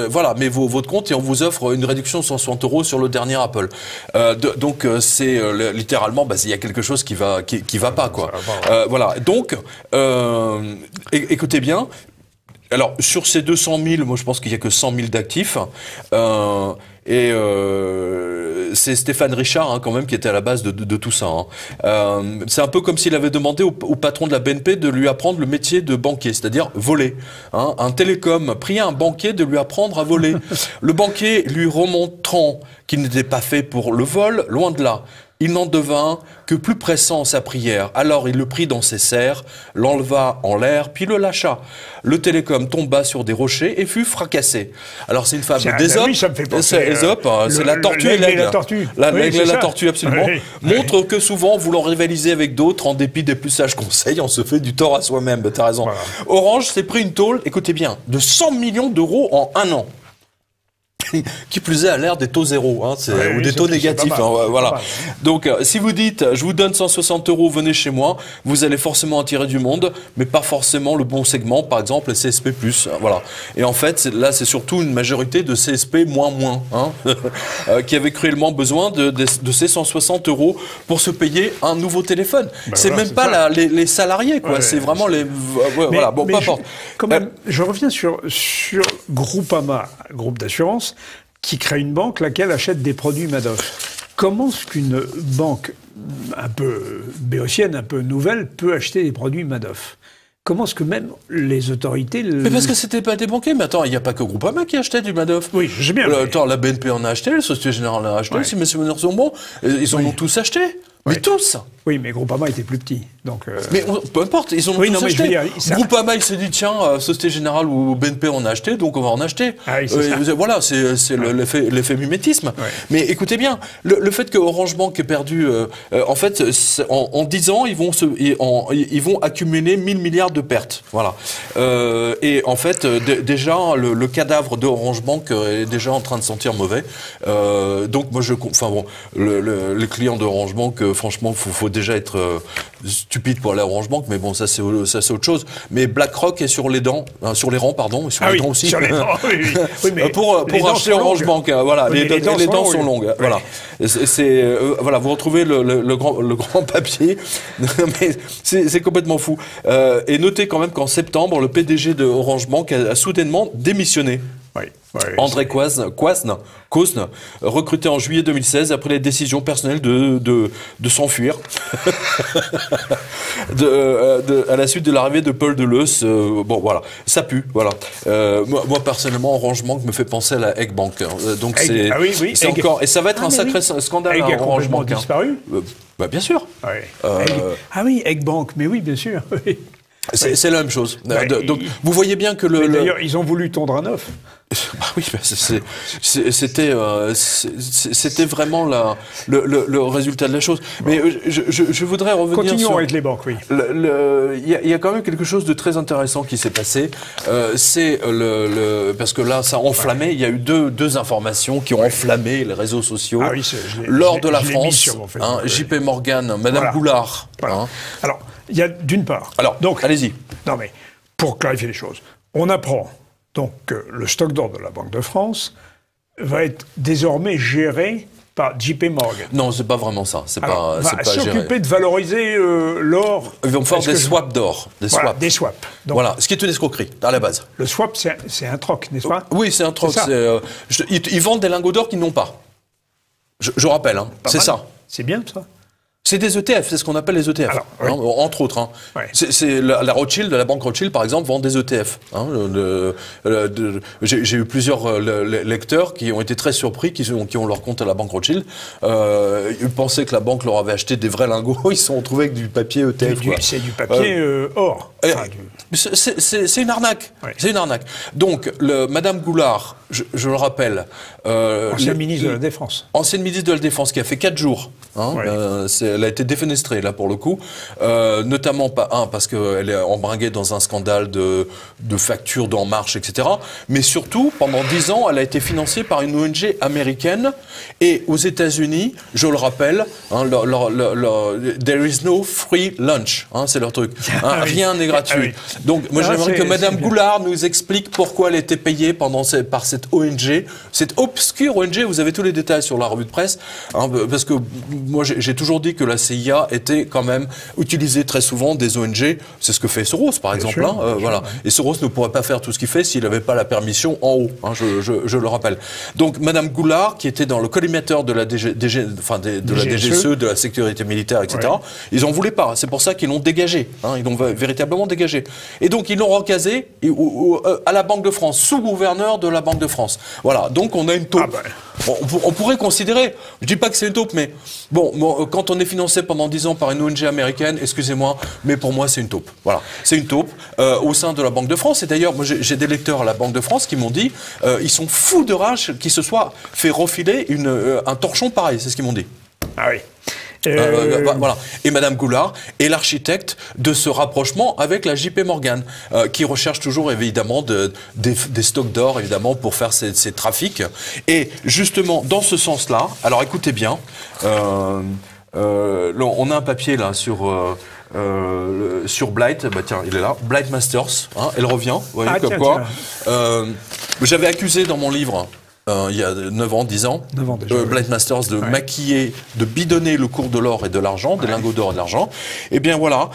voilà, mais votre compte, et on vous offre une réduction de 160 euros sur le dernier Apple. Donc, c'est littéralement, il y a quelque chose qui va pas, quoi. Voilà. Donc, écoutez bien. Alors, sur ces 200 000, moi, je pense qu'il n'y a que 100 000 d'actifs. C'est Stéphane Richard, quand même, qui était à la base de tout ça. C'est un peu comme s'il avait demandé au patron de la BNP de lui apprendre le métier de banquier, c'est-à-dire voler. Un télécom priait un banquier de lui apprendre à voler. Le banquier lui remontrant qu'il n'était pas fait pour le vol, loin de là. Il n'en devint que plus pressant sa prière. Alors il le prit dans ses serres, l'enleva en l'air, puis le lâcha. Le télécom tomba sur des rochers et fut fracassé. Alors c'est une fable d'Ésope. Oui, ça me fait penser. Aesop, c'est la tortue et l'aigle. L'aigle et la tortue, absolument. Montre que souvent, voulant rivaliser avec d'autres, en dépit des plus sages conseils, on se fait du tort à soi-même. T'as raison. Voilà. Orange s'est pris une tôle, écoutez bien, de 100 millions d'euros en un an. Qui plus est à l'ère des taux zéro, hein, ou des taux négatifs. Voilà. Donc, si vous dites, je vous donne 160 €, venez chez moi, vous allez forcément attirer du monde, mais pas forcément le bon segment, par exemple les CSP+. Voilà. Et en fait, là, c'est surtout une majorité de CSP hein, qui avait cruellement besoin de ces 160 € pour se payer un nouveau téléphone. C'est voilà, même pas les salariés, quoi. C'est vraiment les. Voilà. Bon, peu importe. Quand même, je reviens sur Groupama, groupe d'assurance, qui crée une banque laquelle achète des produits Madoff. Comment est-ce qu'une banque un peu béotienne, un peu nouvelle, peut acheter des produits Madoff? Comment est-ce que même les autorités... Mais parce que c'était pas débanqué. Mais attends, il n'y a pas que Groupama qui achetait du Madoff. Oui, je sais bien. Attends, la BNP en a acheté, la Société Générale en a acheté, si mes souvenirs sont bons. Ils en ont tous acheté. Mais tous. Oui, mais Groupama était plus petit. Donc Mais peu importe, ils ont tous acheté. Groupama, il s'est dit, tiens, Société Générale ou BNP en a acheté, donc on va en acheter. Voilà, c'est l'effet mimétisme. Mais écoutez bien, le fait que Orange Bank ait perdu, en fait, en 10 ans, ils vont accumuler 1000 milliards de pertes. Voilà. Et en fait, déjà, le cadavre de Orange Bank est déjà en train de sentir mauvais. Donc moi, les clients de Orange Bank, franchement, faut déjà être stupide pour aller à Orange Bank, mais bon, ça c'est autre chose. Mais BlackRock est sur les rangs, pardon, sur les dents aussi. Sur les dents, oui, mais pour acheter Orange Bank, voilà, les dents sont longues. Oui. Voilà, voilà, vous retrouvez le grand papier, mais c'est complètement fou. Et notez quand même qu'en septembre, le PDG de Orange Bank a soudainement démissionné. Oui. André Kwasne, recruté en juillet 2016 après la décision personnelle de s'enfuir à la suite de l'arrivée de Paul Deleuze. Bon, voilà, ça pue. Voilà. Moi, personnellement, Orange Bank me fait penser à la Egg Bank. Donc c'est encore, et ça va être un sacré scandale. Egg a Orange Bank disparu. Bien sûr. Ah oui, Egg Bank, mais oui, bien sûr. C'est la même chose. Donc, vous voyez bien que D'ailleurs, ils ont voulu tondre un œuf. Oui, c'était vraiment le résultat de la chose. Mais je voudrais revenir Continuons avec les banques, oui. Il y a quand même quelque chose de très intéressant qui s'est passé. Parce que là, ça a enflammé. Il y a eu deux informations qui ont enflammé les réseaux sociaux. Lors de la France, JP Morgan, Madame Goulard. Voilà. Alors, il y a d'une part... Alors, donc, allez-y. Non, mais pour clarifier les choses, on apprend donc que le stock d'or de la Banque de France va être désormais géré par JP Morgan. Non, c'est pas vraiment ça. C'est pas s'occuper de valoriser l'or. Ils vont faire des swaps d'or. Des swaps. Donc, voilà, ce qui est une escroquerie, à la base. Le swap, c'est un troc, n'est-ce pas? Oui, c'est un troc. Ils vendent des lingots d'or qu'ils n'ont pas. Je rappelle, c'est ça. C'est bien, ça. C'est des ETF, c'est ce qu'on appelle les ETF, entre autres. Hein. Ouais. C'est la Rothschild, la banque Rothschild, par exemple, vend des ETF. Hein. J'ai eu plusieurs lecteurs qui ont été très surpris, qui ont leur compte à la banque Rothschild. Ils pensaient que la banque leur avait acheté des vrais lingots, ils se sont retrouvés avec du papier ETF. C'est du papier or. C'est une arnaque. Ouais. C'est une arnaque. Donc, Madame Goulard, je le rappelle... ancienne ministre de la Défense. Ancienne ministre de la Défense, qui a fait 4 jours. Hein, elle a été défenestrée, là, pour le coup. Notamment, parce qu'elle est embringuée dans un scandale de factures d'En Marche, etc. Mais surtout, pendant 10 ans, elle a été financée par une ONG américaine. Et aux États-Unis, je le rappelle, there is no free lunch. Hein, c'est leur truc. Rien n'est gratuit. Donc, moi, j'aimerais que Madame Goulard nous explique pourquoi elle était payée par cette ONG. Cette obscure ONG, vous avez tous les détails sur la revue de presse. Hein, parce que moi, j'ai toujours dit que la CIA était quand même utilisée très souvent des ONG. C'est ce que fait Soros, par exemple. Voilà. Et Soros ne pourrait pas faire tout ce qu'il fait s'il n'avait pas la permission en haut. Hein, je le rappelle. Donc, Madame Goulard, qui était dans le collimateur de la DGSE, de la sécurité militaire, etc., ils n'en voulaient pas. C'est pour ça qu'ils l'ont dégagé. Hein, ils l'ont véritablement dégagé. Et donc, ils l'ont recasé à la Banque de France, sous-gouverneur de la Banque de France. Voilà. Donc, on a une taupe. on pourrait considérer, je dis pas que c'est une taupe, mais bon, quand on est financé pendant 10 ans par une ONG américaine, excusez-moi, mais pour moi c'est une taupe. Voilà, c'est une taupe au sein de la Banque de France. Et d'ailleurs, moi j'ai des lecteurs à la Banque de France qui m'ont dit, ils sont fous de rage qu'il se soit fait refiler un torchon pareil. C'est ce qu'ils m'ont dit. Ah oui. Voilà. Et Madame Goulard est l'architecte de ce rapprochement avec la JP Morgan, qui recherche toujours évidemment des stocks d'or évidemment pour faire ces trafics. Et justement dans ce sens-là, alors écoutez bien, on a un papier là sur Blight, bah tiens, il est là, Blight Masters, hein, elle revient, vous voyez, comme quoi. J'avais accusé dans mon livre. Il y a 9 ans, 10 ans, Blight Masters de maquiller, de bidonner le cours de l'or et de l'argent, des lingots d'or et de l'argent. Eh bien voilà,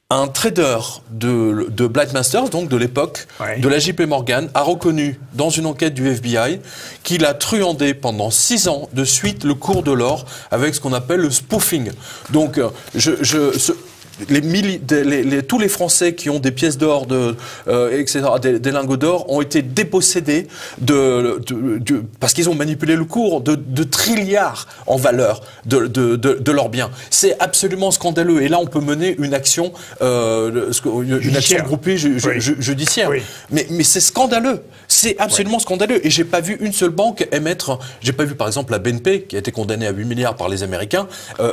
un trader de Blight Masters, donc de l'époque, de la JP Morgan, a reconnu dans une enquête du FBI qu'il a truandé pendant 6 ans de suite le cours de l'or avec ce qu'on appelle le spoofing. Donc, tous les Français qui ont des pièces d'or, etc., des lingots d'or, ont été dépossédés parce qu'ils ont manipulé le cours de trilliards en valeur de leurs biens. C'est absolument scandaleux. Et là, on peut mener une action, action groupée judiciaire. Oui. Mais c'est scandaleux. C'est absolument scandaleux. Et j'ai pas vu une seule banque émettre. J'ai pas vu, par exemple, la BNP, qui a été condamnée à 8 milliards par les Américains,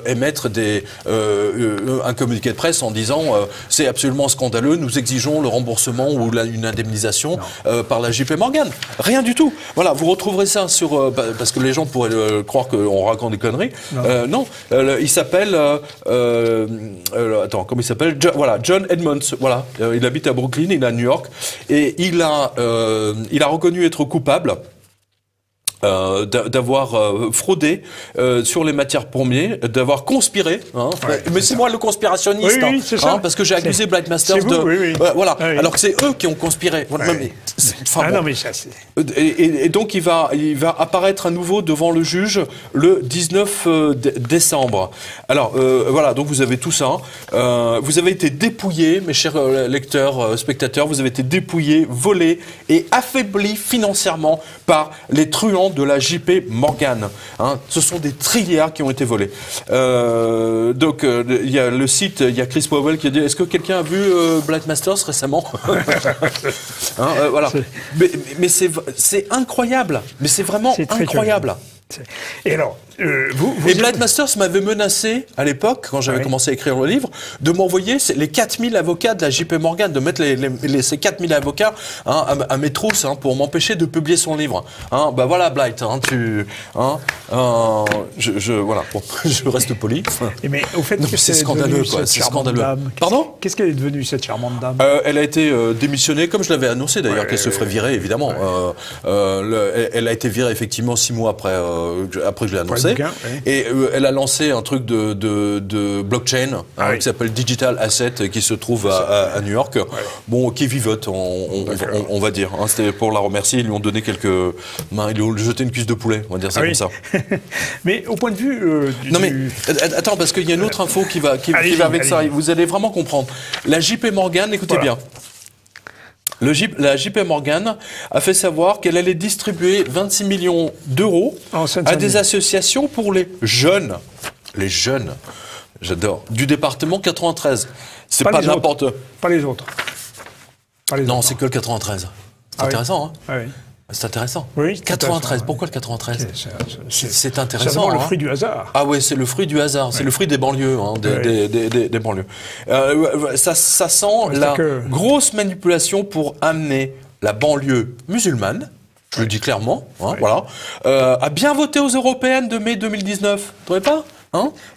émettre un communiqué de presse en disant c'est absolument scandaleux, nous exigeons le remboursement ou une indemnisation par la JP Morgan. Rien du tout. Voilà, vous retrouverez ça sur parce que les gens pourraient croire qu'on raconte des conneries. Non, il s'appelle attends, comment il s'appelle? Voilà, John Edmonds. Voilà, il habite à Brooklyn, il est à New York et il a reconnu être coupable d'avoir fraudé sur les matières premières, d'avoir conspiré. Hein, mais c'est moi le conspirationniste, parce que j'ai accusé Blight Masters de... voilà, alors que c'est eux qui ont conspiré. Et donc il va apparaître à nouveau devant le juge le 19 décembre. Alors voilà, donc vous avez tout ça. Vous avez été dépouillés, mes chers lecteurs, spectateurs, vous avez été dépouillés, volés et affaiblis financièrement par les truands de la JP Morgan. Hein, ce sont des trilliards qui ont été volés. Donc, il y a le site, il y a Chris Powell qui a dit, est-ce que quelqu'un a vu Blight Masters récemment? Voilà. Mais c'est incroyable. Mais c'est vraiment incroyable. Et alors, et Blight Masters m'avait menacé, à l'époque, quand j'avais commencé à écrire le livre, de m'envoyer les 4000 avocats de la JP Morgan, de mettre ces 4000 avocats à mes trousses pour m'empêcher de publier son livre. Bah voilà, Blight, voilà, bon, je reste poli. Mais au fait, c'est scandaleux, quoi. C'est scandaleux. Pardon? Qu'est-ce qu'elle est devenue, cette charmante dame? Elle a été démissionnée, comme je l'avais annoncé d'ailleurs, qu'elle se ferait virer, évidemment. Elle a été virée, effectivement, 6 mois après que je l'ai annoncé. Et elle a lancé un truc de blockchain qui s'appelle Digital Asset, qui se trouve à New York. Bon, qui vivote, on va dire. C'était pour la remercier. Ils lui ont donné quelques mains, ils lui ont jeté une cuisse de poulet, on va dire ça comme ça. Mais au point de vue non mais attends, parce qu'il y a une autre info qui va avec ça. Vous allez vraiment comprendre. La JP Morgan, écoutez bien. La JP Morgan a fait savoir qu'elle allait distribuer 26 millions d'euros à des associations pour les jeunes, j'adore, du département 93. C'est pas n'importe... Pas les autres. Non, c'est que le 93. C'est intéressant, hein? C'est intéressant. Oui, 93. Pourquoi le 93? C'est intéressant. C'est vraiment le fruit du hasard. Ah oui, c'est le fruit du hasard. C'est le fruit des banlieues, des banlieues. Ça sent la grosse manipulation pour amener la banlieue musulmane, je le dis clairement, voilà, à bien voter aux européennes de mai 2019. Vous trouvez pas?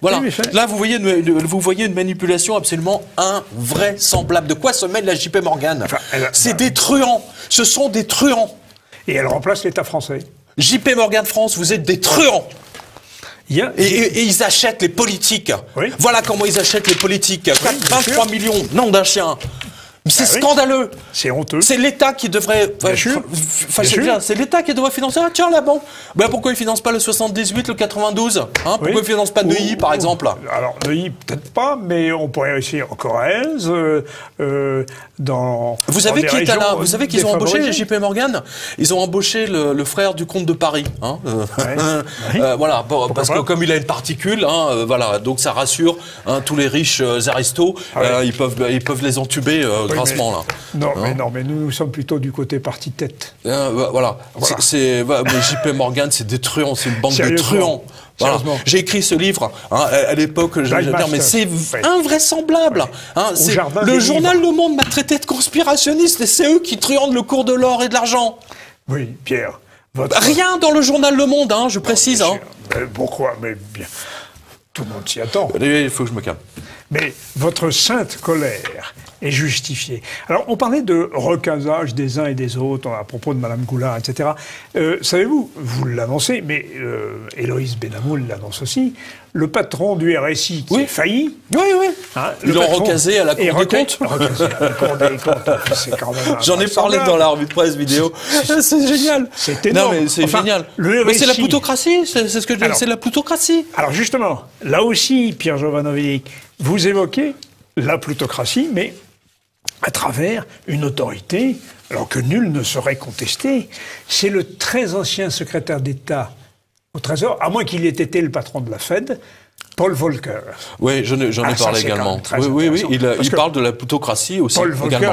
Voilà. Là, vous voyez une manipulation absolument invraisemblable. De quoi se mêle la JP Morgan? C'est des truands. Ce sont des truands. Et elle remplace l'État français. JP Morgan France, vous êtes des truands. Et ils achètent les politiques. Voilà comment ils achètent les politiques. 23 millions, nom d'un chien. C'est scandaleux. C'est honteux. C'est l'État qui devrait... C'est l'État qui devrait financer. Ah, tiens, la banque. Ben, pourquoi il ne finance pas le 78, le 92 Pourquoi il ne finance pas Neuilly, par exemple? Alors, Neuilly, peut-être pas, mais on pourrait réussir en Corrèze, dans... Vous savez qui est là? Vous savez qu'ils ont embauché JP Morgan? Ils ont embauché le frère du comte de Paris. Voilà, parce que comme il a une particule, voilà, donc ça rassure tous les riches aristos. Ils peuvent les entuber grassement, là. Non, mais nous sommes plutôt du côté parti tête. Voilà. Mais JP Morgan, c'est des truands, c'est une bande de truands. Voilà. J'ai écrit ce livre à l'époque, mais c'est invraisemblable. Le journal Le Monde m'a traité de conspirationniste et c'est eux qui truandent le cours de l'or et de l'argent. Oui, Pierre. Rien dans le journal Le Monde, je précise. Pourquoi? Mais bien, tout le monde s'y attend. Il faut que je me calme. Mais votre sainte colère est justifiée. Alors, on parlait de recasage des uns et des autres à propos de Mme Goulard, etc. Savez-vous, vous l'annoncez, mais Héloïse Benamou l'annonce aussi, le patron du RSI qui est failli... Oui. Ils l'ont recasé à la Cour des comptes. Recasé à la Cour des comptes, c'est quand même... J'en ai parlé dans la revue de presse vidéo. C'est génial. C'est énorme. Non, mais c'est génial. Mais c'est la plutocratie, c'est ce que je dis, c'est la plutocratie. Alors justement, là aussi, Pierre Jovanovic, vous évoquez la plutocratie, mais à travers une autorité, alors que nul ne saurait contester. C'est le très ancien secrétaire d'État au Trésor, à moins qu'il ait été le patron de la Fed, Paul Volcker. Oui, j'en ai parlé également. Oui, il parle de la plutocratie aussi. Paul Volcker,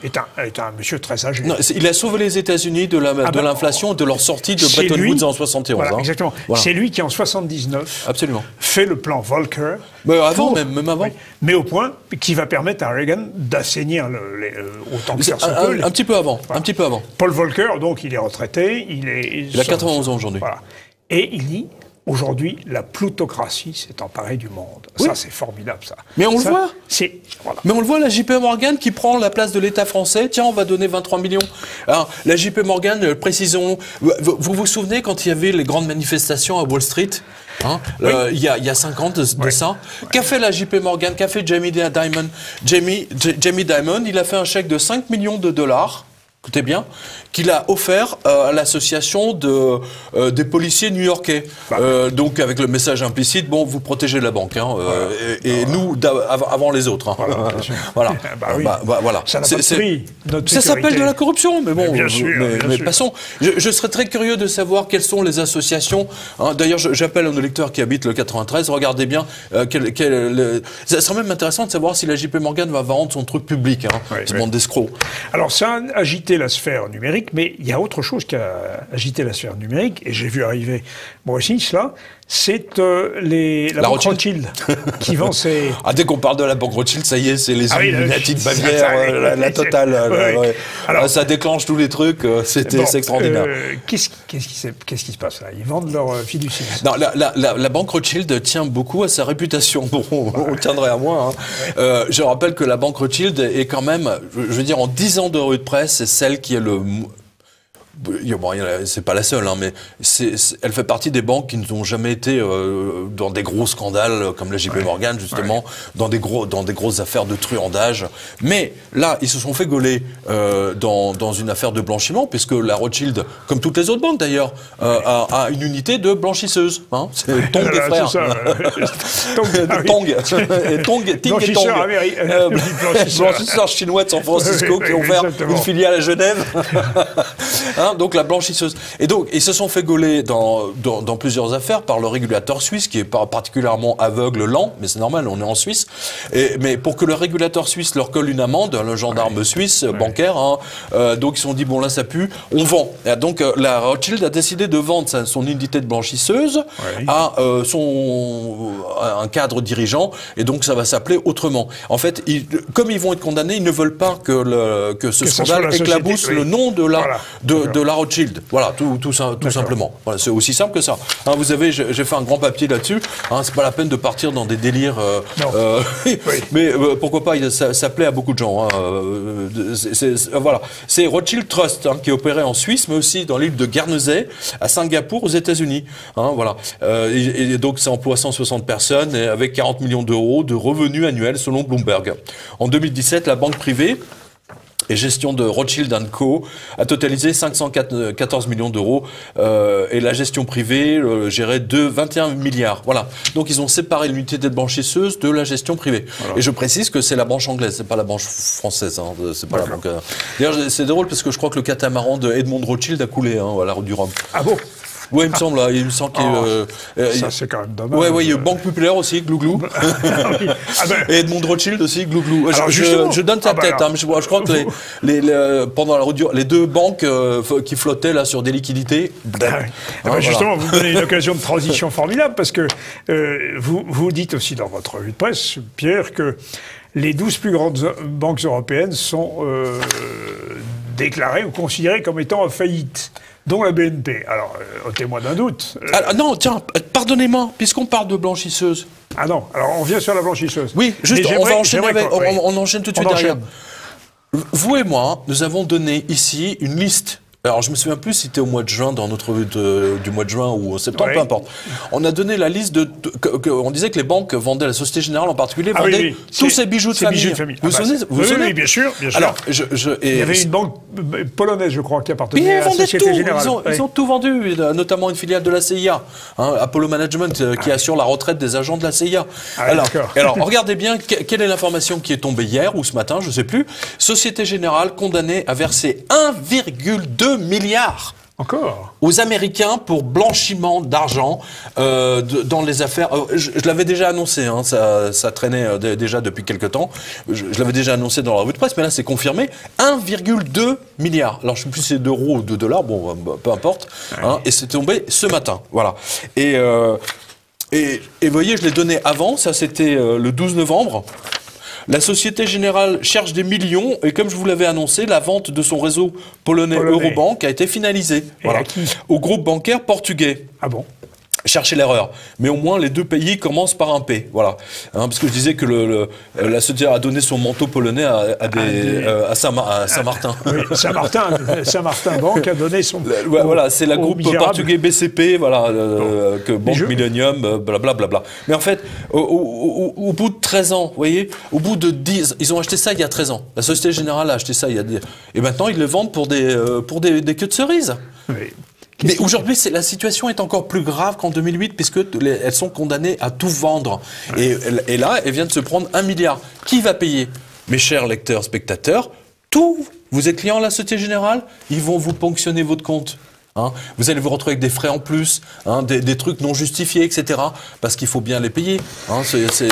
est un monsieur très âgé. Non, il a sauvé les États-Unis de l'inflation et de leur sortie de Bretton Woods en 71. Voilà, exactement. Voilà. C'est lui qui, en 79, fait le plan Volcker. Mais avant, même avant. Oui, mais au point qui va permettre à Reagan d'assainir autant que faire se peut. Un petit peu avant. Voilà. Un petit peu avant. Paul Volcker, donc, il est retraité. Il a 91 ans aujourd'hui. Voilà. Et il dit... Aujourd'hui, la plutocratie s'est emparée du monde. Ça, c'est formidable, ça. Mais on le voit. Voilà. Mais on le voit, la JP Morgan qui prend la place de l'État français. Tiens, on va donner 23 millions. Alors, la JP Morgan, précisons... Vous vous souvenez quand il y avait les grandes manifestations à Wall Street il y a 5 ans de ça. Qu'a fait la JP Morgan? Qu'a fait Jamie Dimon? Jamie Dimon, il a fait un chèque de 5 millions de dollars. Écoutez bien, qu'il a offert à l'association des policiers new-yorkais. Donc avec le message implicite, bon, vous protégez la banque, et nous avant les autres. Voilà. Voilà. Ça s'appelle de la corruption, mais bon. Bien sûr. Passons. Je serais très curieux de savoir quelles sont les associations. D'ailleurs, j'appelle nos lecteurs qui habitent le 93. Regardez bien. Ça serait même intéressant de savoir si la JP Morgan va vendre son truc public. Ce bande d'escrocs. Alors ça a agité la sphère numérique, mais il y a autre chose qui a agité la sphère numérique, et j'ai vu arriver moi aussi cela, c'est la banque Rothschild qui vend ses... dès qu'on parle de la banque Rothschild, ça y est, c'est les Illuminati de Bavière, la totale. Alors, ça déclenche tous les trucs, c'est extraordinaire. Qu'est-ce qui se passe là? Ils vendent leur fiducie. Non, la banque Rothschild tient beaucoup à sa réputation. Bon, on tiendrait à moi. Je rappelle que la banque Rothschild est quand même, je veux dire, en 10 ans de revue de presse, c'est celle qui est le... Bon, c'est pas la seule, mais elle fait partie des banques qui n'ont jamais été dans des gros scandales comme la JP Morgan, justement, dans des grosses affaires de truandage. Mais là, ils se sont fait gauler dans une affaire de blanchiment, puisque la Rothschild, comme toutes les autres banques d'ailleurs, a une unité de blanchisseuse. C'est Tong et frères. Ting et Tong. Blanchisseurs chinois de San Francisco qui ont ouvert une filiale à Genève. Donc la blanchisseuse. Et donc, ils se sont fait gauler dans plusieurs affaires par le régulateur suisse, qui est particulièrement aveugle, lent, mais c'est normal, on est en Suisse. Mais pour que le régulateur suisse leur colle une amende, le gendarme suisse, bancaire, donc ils se sont dit, bon là ça pue, on vend. Et donc la Rothschild a décidé de vendre son unité de blanchisseuse à un cadre dirigeant, et donc ça va s'appeler autrement. En fait, comme ils vont être condamnés, ils ne veulent pas que ce scandale éclabousse le nom de la Rothschild. Voilà, tout simplement. Voilà, c'est aussi simple que ça. Vous savez, j'ai fait un grand papier là-dessus. C'est pas la peine de partir dans des délires. Mais pourquoi pas, ça plaît à beaucoup de gens. Voilà. C'est Rothschild Trust qui est opéré en Suisse, mais aussi dans l'île de Guernesey, à Singapour, aux États-Unis. Voilà. Et donc, ça emploie 160 personnes avec 40 millions d'euros de revenus annuels selon Bloomberg. En 2017, la banque privée et gestion de Rothschild & Co. a totalisé 514 millions d'euros et la gestion privée gérait 21 milliards. Voilà. Donc ils ont séparé l'unité d'aide blanchisseuse de la gestion privée. Voilà. Et je précise que c'est la branche anglaise, c'est pas la branche française. Hein, c'est pas la banque. D'ailleurs, c'est drôle parce que je crois que le catamaran de Edmond Rothschild a coulé à la route du Rhum. Ah bon? Oui, il me semble. Il me semble ça, c'est quand même dommage. Oui, il y a Banque Populaire aussi, Glouglou. Et Edmond Rothschild aussi, Glouglou. Je donne ta tête. Je crois que pendant la route, les deux banques qui flottaient là sur des liquidités. Justement, vous donnez une occasion de transition formidable parce que vous dites aussi dans votre revue de presse, Pierre, que les 12 plus grandes banques européennes sont déclarées ou considérées comme étant en faillite, dont la BNP. Alors, au témoin d'un doute... non, tiens, pardonnez-moi, puisqu'on parle de blanchisseuse. Ah non, alors on vient sur la blanchisseuse. Oui, juste, on va enchaîner avec... On enchaîne tout de suite derrière. Vous et moi, nous avons donné ici une liste. Alors, je me souviens plus si c'était au mois de juin, dans notre revue du mois de juin ou en septembre, peu importe. On a donné la liste on disait que les banques vendaient, la Société Générale en particulier, vendaient tous ces bijoux de famille. Vous vous souvenez? Oui, bien sûr. Alors, il y avait une banque polonaise, je crois, qui appartenait à la Société Générale. Ils ont tout vendu, notamment une filiale de la CIA, Apollo Management, qui assure la retraite des agents de la CIA. Alors, regardez bien, quelle est l'information qui est tombée hier ou ce matin, je ne sais plus. Société Générale condamnée à verser 1,2 milliards encore aux Américains pour blanchiment d'argent dans les affaires. Je l'avais déjà annoncé, ça traînait déjà depuis quelque temps. Je l'avais déjà annoncé dans la revue de presse, mais là c'est confirmé. 1,2 milliard. Alors je ne sais plus si c'est d'euros ou de dollars, bon, peu importe. Et c'est tombé ce matin. Voilà. Et vous voyez, je l'ai donné avant, ça c'était le 12 novembre. La Société Générale cherche des millions et comme je vous l'avais annoncé, la vente de son réseau polonais Eurobank a été finalisée. Voilà. Au groupe bancaire portugais. Ah bon? Cherchez l'erreur. Mais au moins, les deux pays commencent par un P. Voilà. Parce que je disais que la société a donné son manteau polonais à Saint-Martin. Oui, Saint-Martin Bank a donné son... Voilà, c'est la groupe portugais BCP, voilà, que Banque Millennium, blablabla. Mais en fait, au bout de 13 ans, vous voyez, au bout de 10... Ils ont acheté ça il y a 13 ans. La Société Générale a acheté ça il y a... Et maintenant, ils le vendent pour des queues de cerises. Oui. Mais aujourd'hui, la situation est encore plus grave qu'en 2008, puisque elles sont condamnées à tout vendre. Ouais. Et là, elles viennent de se prendre 1 milliard. Qui va payer? Mes chers lecteurs, spectateurs, tout. Vous êtes client à la Société Générale, ils vont vous ponctionner votre compte. Vous allez vous retrouver avec des frais en plus, des trucs non justifiés, etc. Parce qu'il faut bien les payer. Ils ont 10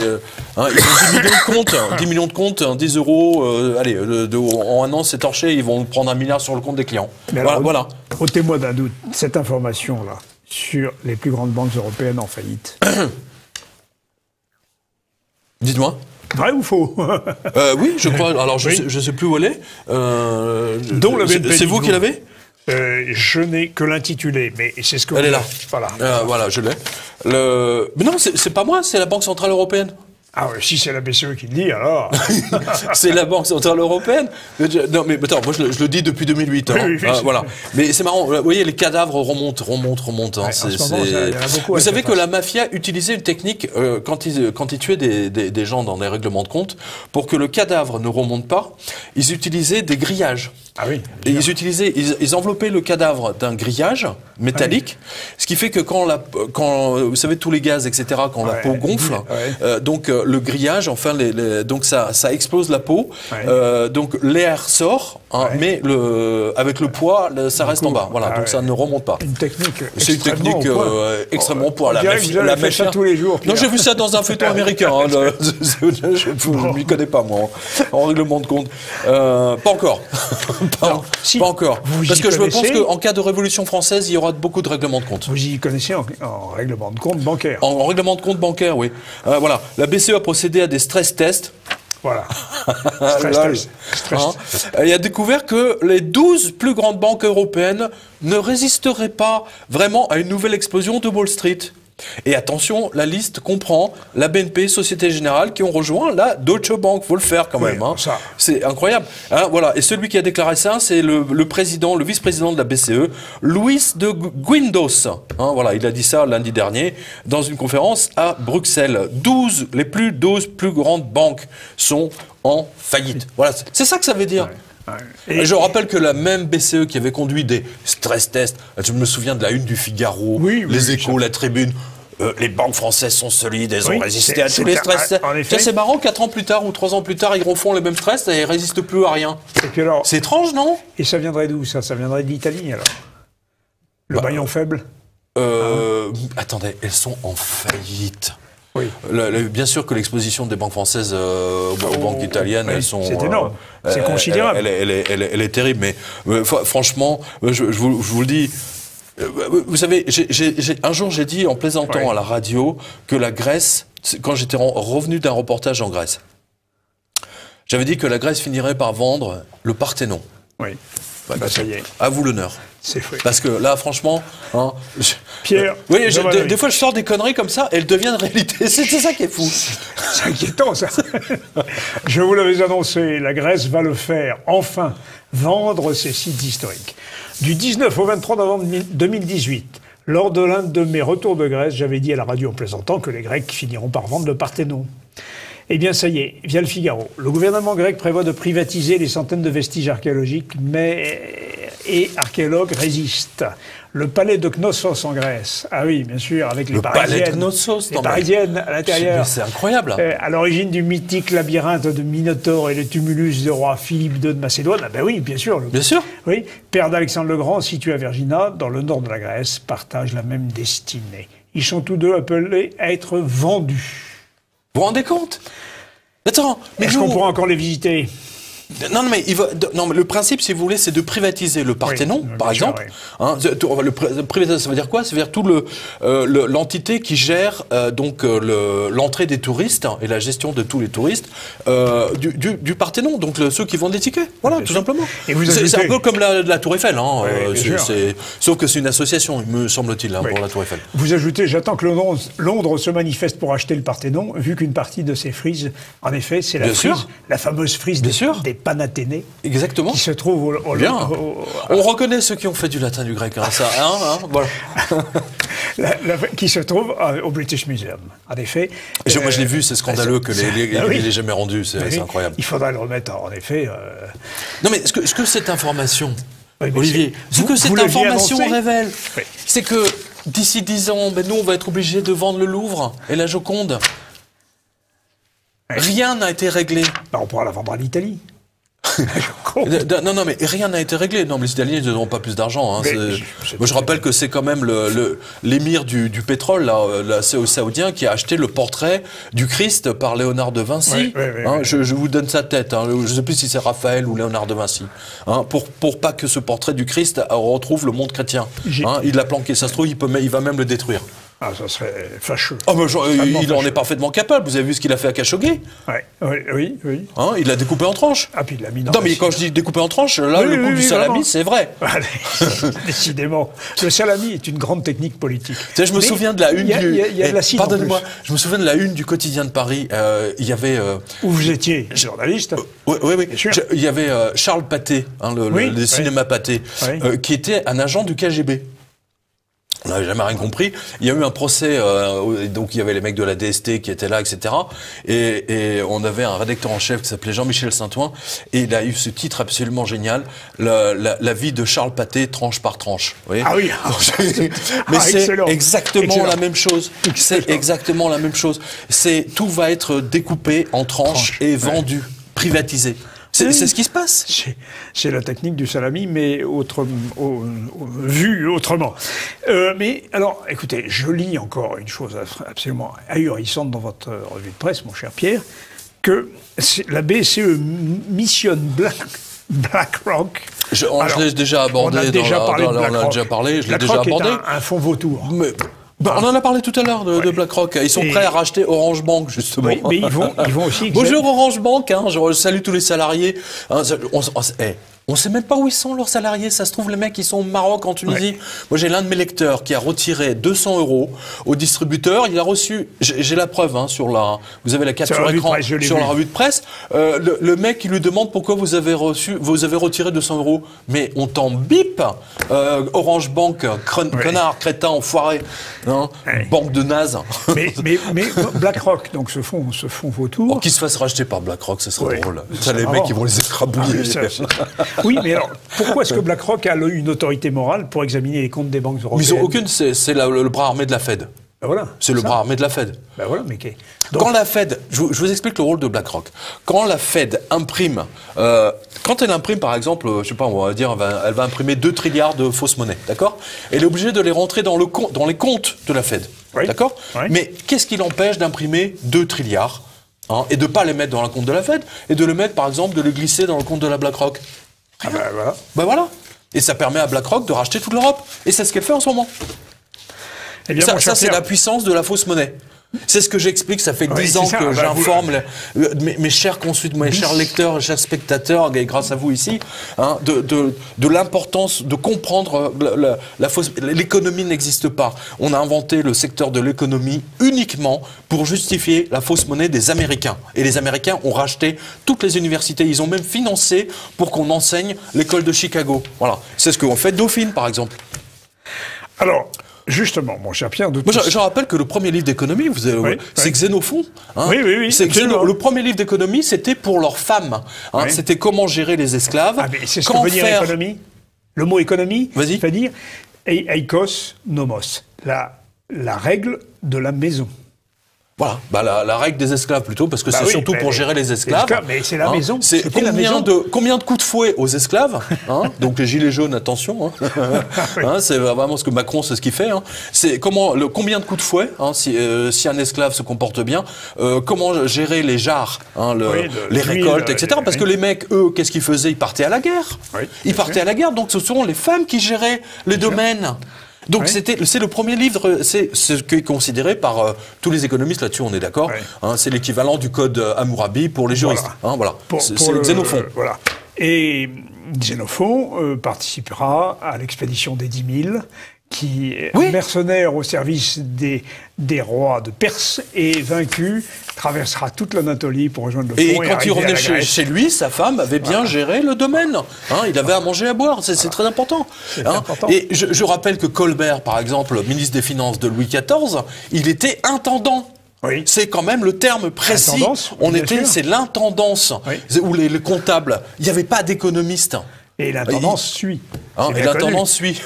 millions de comptes, 10 millions de comptes, 10 euros. Allez, en un an, c'est torché. Ils vont prendre 1 milliard sur le compte des clients. Voilà. Au témoin d'un doute, cette information-là sur les plus grandes banques européennes en faillite. Dites-moi. Vrai ou faux? Oui, je crois. Alors, je ne sais plus où elle est. C'est vous qui l'avez? Je n'ai que l'intitulé, mais c'est ce que... Elle est là. Voilà, je l'ai. Mais non, c'est pas moi, c'est la Banque Centrale Européenne. Ah oui, si c'est la BCE qui le dit, alors... C'est la Banque Centrale Européenne. Non, mais attends, moi je le dis depuis 2008. Oui, voilà. Mais c'est marrant, vous voyez, les cadavres remontent. Vous savez que la mafia utilisait une technique, quand ils tuaient des gens dans des règlements de compte, pour que le cadavre ne remonte pas, ils utilisaient des grillages. Ah oui. Et ils enveloppaient le cadavre d'un grillage métallique, ce qui fait que quand vous savez, tous les gaz, etc., quand la peau gonfle, donc le grillage, enfin, donc ça explose la peau, donc l'air sort, mais avec le poids, ça reste en bas. Voilà, donc ça ne remonte pas. Une technique. C'est une technique extrêmement pour la mafia. Tous les jours. Non, j'ai vu ça dans un feuilleton américain. Je ne m'y connais pas, moi, en règlement de compte. Pas encore. Pas encore. Parce que je pense qu'en cas de révolution française, il y aura beaucoup de règlements de compte. Vous y connaissez en règlement de compte bancaire? En règlement de compte bancaire, oui. Voilà. La BCE a procédé à des stress tests. Voilà. Il a découvert que les 12 plus grandes banques européennes ne résisteraient pas vraiment à une nouvelle explosion de Wall Street. Et attention, la liste comprend la BNP, Société Générale, qui ont rejoint la Deutsche Bank. Faut le faire quand même. C'est incroyable. Voilà. Et celui qui a déclaré ça, c'est le vice-président de la BCE, Luis de Guindos. Voilà, il a dit ça lundi dernier dans une conférence à Bruxelles. 12 plus grandes banques sont en faillite. Voilà, c'est ça que ça veut dire. Ouais. Et je rappelle que la même BCE qui avait conduit des stress tests, je me souviens de la une du Figaro, les Échos, la Tribune, les banques françaises sont solides, elles ont résisté à tous les stress tests. Tiens, c'est marrant, 4 ans plus tard ou 3 ans plus tard, ils refont les mêmes stress et ils ne résistent plus à rien. C'est étrange, non? Et ça viendrait d'où, ça? Ça viendrait d'Italie, alors? Le maillon faible? Attendez, elles sont en faillite. Oui. Bien sûr que l'exposition des banques françaises aux banques italiennes, elles sont... C'est énorme, c'est considérable. Elle est terrible, mais franchement, je vous le dis, vous savez, un jour j'ai dit en plaisantant à la radio que la Grèce, quand j'étais revenu d'un reportage en Grèce, j'avais dit que la Grèce finirait par vendre le Parthénon. Oui. Ça y est. À vous l'honneur. C'est fait. Parce que là, franchement... Pierre... oui, des fois, je sors des conneries comme ça et elles deviennent réalité. C'est ça qui est fou. C'est inquiétant, ça. Je vous l'avais annoncé, la Grèce va le faire. Enfin, vendre ses sites historiques. Du 19 au 23 novembre 2018, lors de l'un de mes retours de Grèce, j'avais dit à la radio en plaisantant que les Grecs finiront par vendre le Parthénon. Eh bien, ça y est, via le Figaro. Le gouvernement grec prévoit de privatiser les centaines de vestiges archéologiques, et archéologues résistent. Le palais de Knossos en Grèce. Ah oui, bien sûr, avec les Parisiennes. Palais de Knossos, les Parisiennes à l'intérieur. C'est incroyable. À l'origine du mythique labyrinthe de Minotaure et le tumulus du roi Philippe II de Macédoine. Ah ben oui, bien sûr. Bien sûr. Oui, père d'Alexandre le Grand, situé à Vergina, dans le nord de la Grèce, partagent la même destinée. Ils sont tous deux appelés à être vendus. Vous vous rendez compte? Attends, mais est-ce qu'on pourra encore les visiter? Non, mais le principe, si vous voulez, c'est de privatiser le Parthénon, par exemple. Hein, privatiser, ça veut dire quoi? Ça veut dire tout l'entité qui gère l'entrée des touristes et la gestion de tous les touristes du Parthénon, donc ceux qui vendent des tickets. Voilà, tout simplement. C'est un peu comme la Tour Eiffel, hein, sauf que c'est une association, il me semble-t-il, pour la Tour Eiffel. Vous ajoutez, j'attends que Londres se manifeste pour acheter le Parthénon, vu qu'une partie de ces frises, en effet, c'est la fameuse frise des Panathénées. Exactement. Qui se trouve on reconnaît ceux qui ont fait du latin, du grec, voilà. Qui se trouve au British Museum, en effet. Moi, je l'ai vu, c'est scandaleux que il l'ait jamais rendu, c'est incroyable. Il faudra le remettre, en effet. Non, mais ce que cette information, Olivier, ce que cette information révèle, c'est que d'ici 10 ans, nous, on va être obligés de vendre le Louvre et la Joconde. Rien n'a été réglé. On pourra la vendre à l'Italie. Non, mais rien n'a été réglé. Non, mais les Italiens n'auront pas plus d'argent. Hein. Moi, je rappelle que c'est quand même l'émir du pétrole, là, saoudien, qui a acheté le portrait du Christ par Léonard de Vinci. Je vous donne sa tête. Hein. Je ne sais plus si c'est Raphaël ou Léonard de Vinci. Hein, pour pas que ce portrait du Christ retrouve le monde chrétien. Hein, il l'a planqué. Ça se trouve, il va même le détruire. Ah, ça serait fâcheux. Oh, il en est parfaitement capable. Vous avez vu ce qu'il a fait à Khashoggi? Oui. Hein, il l'a découpé en tranches. Ah, puis il l'a mis dans Non, mais quand je dis découpé en tranches, là, le coup du salami, c'est vrai. Décidément. Le salami est une grande technique politique. Tu sais, je me souviens de la une Pardonnez-moi, je me souviens de la une du quotidien de Paris. Il y avait... Où vous étiez journaliste. Oui. Il y avait Charles Pathé, le cinéma Pathé, qui était un agent du KGB. On n'avait jamais rien compris. Il y a eu un procès, donc il y avait les mecs de la DST qui étaient là, etc. Et on avait un rédacteur en chef qui s'appelait Jean-Michel Saint-Ouen, et il a eu ce titre absolument génial, la vie de Charles Pathé, tranche par tranche. Vous voyez? Ah oui. Mais c'est exactement la même chose. C'est exactement la même chose. Tout va être découpé en tranches et vendu, privatisé. C'est ce qui se passe. C'est la technique du salami, mais vue autrement. Mais alors, écoutez, je lis encore une chose absolument ahurissante dans votre revue de presse, mon cher Pierre, que la BCE missionne BlackRock. Je l'ai déjà abordé. On a déjà parlé de BlackRock. Je l'ai déjà abordé. Un fonds vautour. On en a parlé tout à l'heure de BlackRock. Ils sont prêts à racheter Orange Bank, justement. Oui, mais ils vont aussi... Bonjour Orange Bank, je salue tous les salariés. On ne sait même pas où ils sont, leurs salariés. Ça se trouve, les mecs, ils sont au Maroc, en Tunisie. Ouais. Moi, j'ai l'un de mes lecteurs qui a retiré 200 € au distributeur. Il a reçu, j'ai la preuve, hein, vous avez la capture écran sur la revue de presse. Le mec, il lui demande pourquoi vous avez retiré 200 €. Mais on t'en bip, Orange Bank, connard, crétin, enfoiré, hein, ouais. Banque de naze. Mais BlackRock, donc ce fonds vautour. Oh, qu'il se fasse racheter par BlackRock, ça serait drôle. Ça, les mecs, ils vont les écrabouiller. Oui, mais alors, pourquoi est-ce que BlackRock a une autorité morale pour examiner les comptes des banques européennes? Ils n'ont aucune, c'est le bras armé de la Fed. Ben voilà, c'est le bras armé de la Fed. Ben voilà, mais donc, quand la Fed, je vous explique le rôle de BlackRock. Quand la Fed imprime, quand elle imprime par exemple, je sais pas, on va dire, elle va imprimer 2 trilliards de fausses monnaies, d'accord? Elle est obligée de les rentrer dans les comptes de la Fed, oui. D'accord? Oui. Mais qu'est-ce qui l'empêche d'imprimer 2 trilliards hein, et de ne pas les mettre dans le compte de la Fed et de les mettre par exemple, de les glisser dans le compte de la BlackRock? Ah ben voilà. Ben voilà. Et ça permet à BlackRock de racheter toute l'Europe. Et c'est ce qu'elle fait en ce moment. Eh bien, ça c'est la puissance de la fausse monnaie. C'est ce que j'explique, ça fait 10 ans que j'informe mes chers consultants, mes chers lecteurs, mes chers spectateurs, et grâce à vous ici, hein, de l'importance de comprendre la fausse... L'économie n'existe pas. On a inventé le secteur de l'économie uniquement pour justifier la fausse monnaie des Américains. Et les Américains ont racheté toutes les universités. Ils ont même financé pour qu'on enseigne l'école de Chicago. Voilà. C'est ce qu'ont fait Dauphine, par exemple. Alors... Justement, mon cher Pierre... Je rappelle que le premier livre d'économie, c'est Xénophon. Hein. Oui. Le premier livre d'économie, c'était pour leurs femmes. Hein. Oui. C'était comment gérer les esclaves. Ah, mais c'est ce que veut dire économie. Le mot économie, veut dire eikos nomos, la règle de la maison. Voilà, la règle des esclaves plutôt, parce que c'est surtout pour gérer les esclaves. Mais c'est la maison. C'est combien de coups de fouet aux esclaves hein. Donc les gilets jaunes, attention. Hein. Hein, c'est vraiment ce que Macron, c'est ce qu'il fait. Hein. C'est combien de coups de fouet hein, si un esclave se comporte bien. Comment gérer les jarres, hein, les récoltes, etc. Parce que les mecs, eux, qu'est-ce qu'ils faisaient? Ils partaient à la guerre. Ils partaient à la guerre, donc ce sont les femmes qui géraient les domaines. Donc c'est le premier livre, c'est ce qui est considéré par tous les économistes, là-dessus on est d'accord, hein, c'est l'équivalent du code Hammurabi pour les juristes. Voilà. Hein, c'est Xénophon. Voilà. Et Xénophon participera à l'expédition des 10 000, qui est mercenaire au service des rois de Perse, et vaincu, traversera toute l'Anatolie pour rejoindre le fond. Et quand il revenait chez lui, sa femme avait bien géré le domaine. Hein, il avait à manger, à boire, c'est très important. Hein. Et je rappelle que Colbert, par exemple, ministre des Finances de Louis XIV, il était intendant. Oui. C'est quand même le terme précis. C'est l'intendance, ou les comptables. Il n'y avait pas d'économiste. Et l'intendance suit. Hein, et l'intendance suit.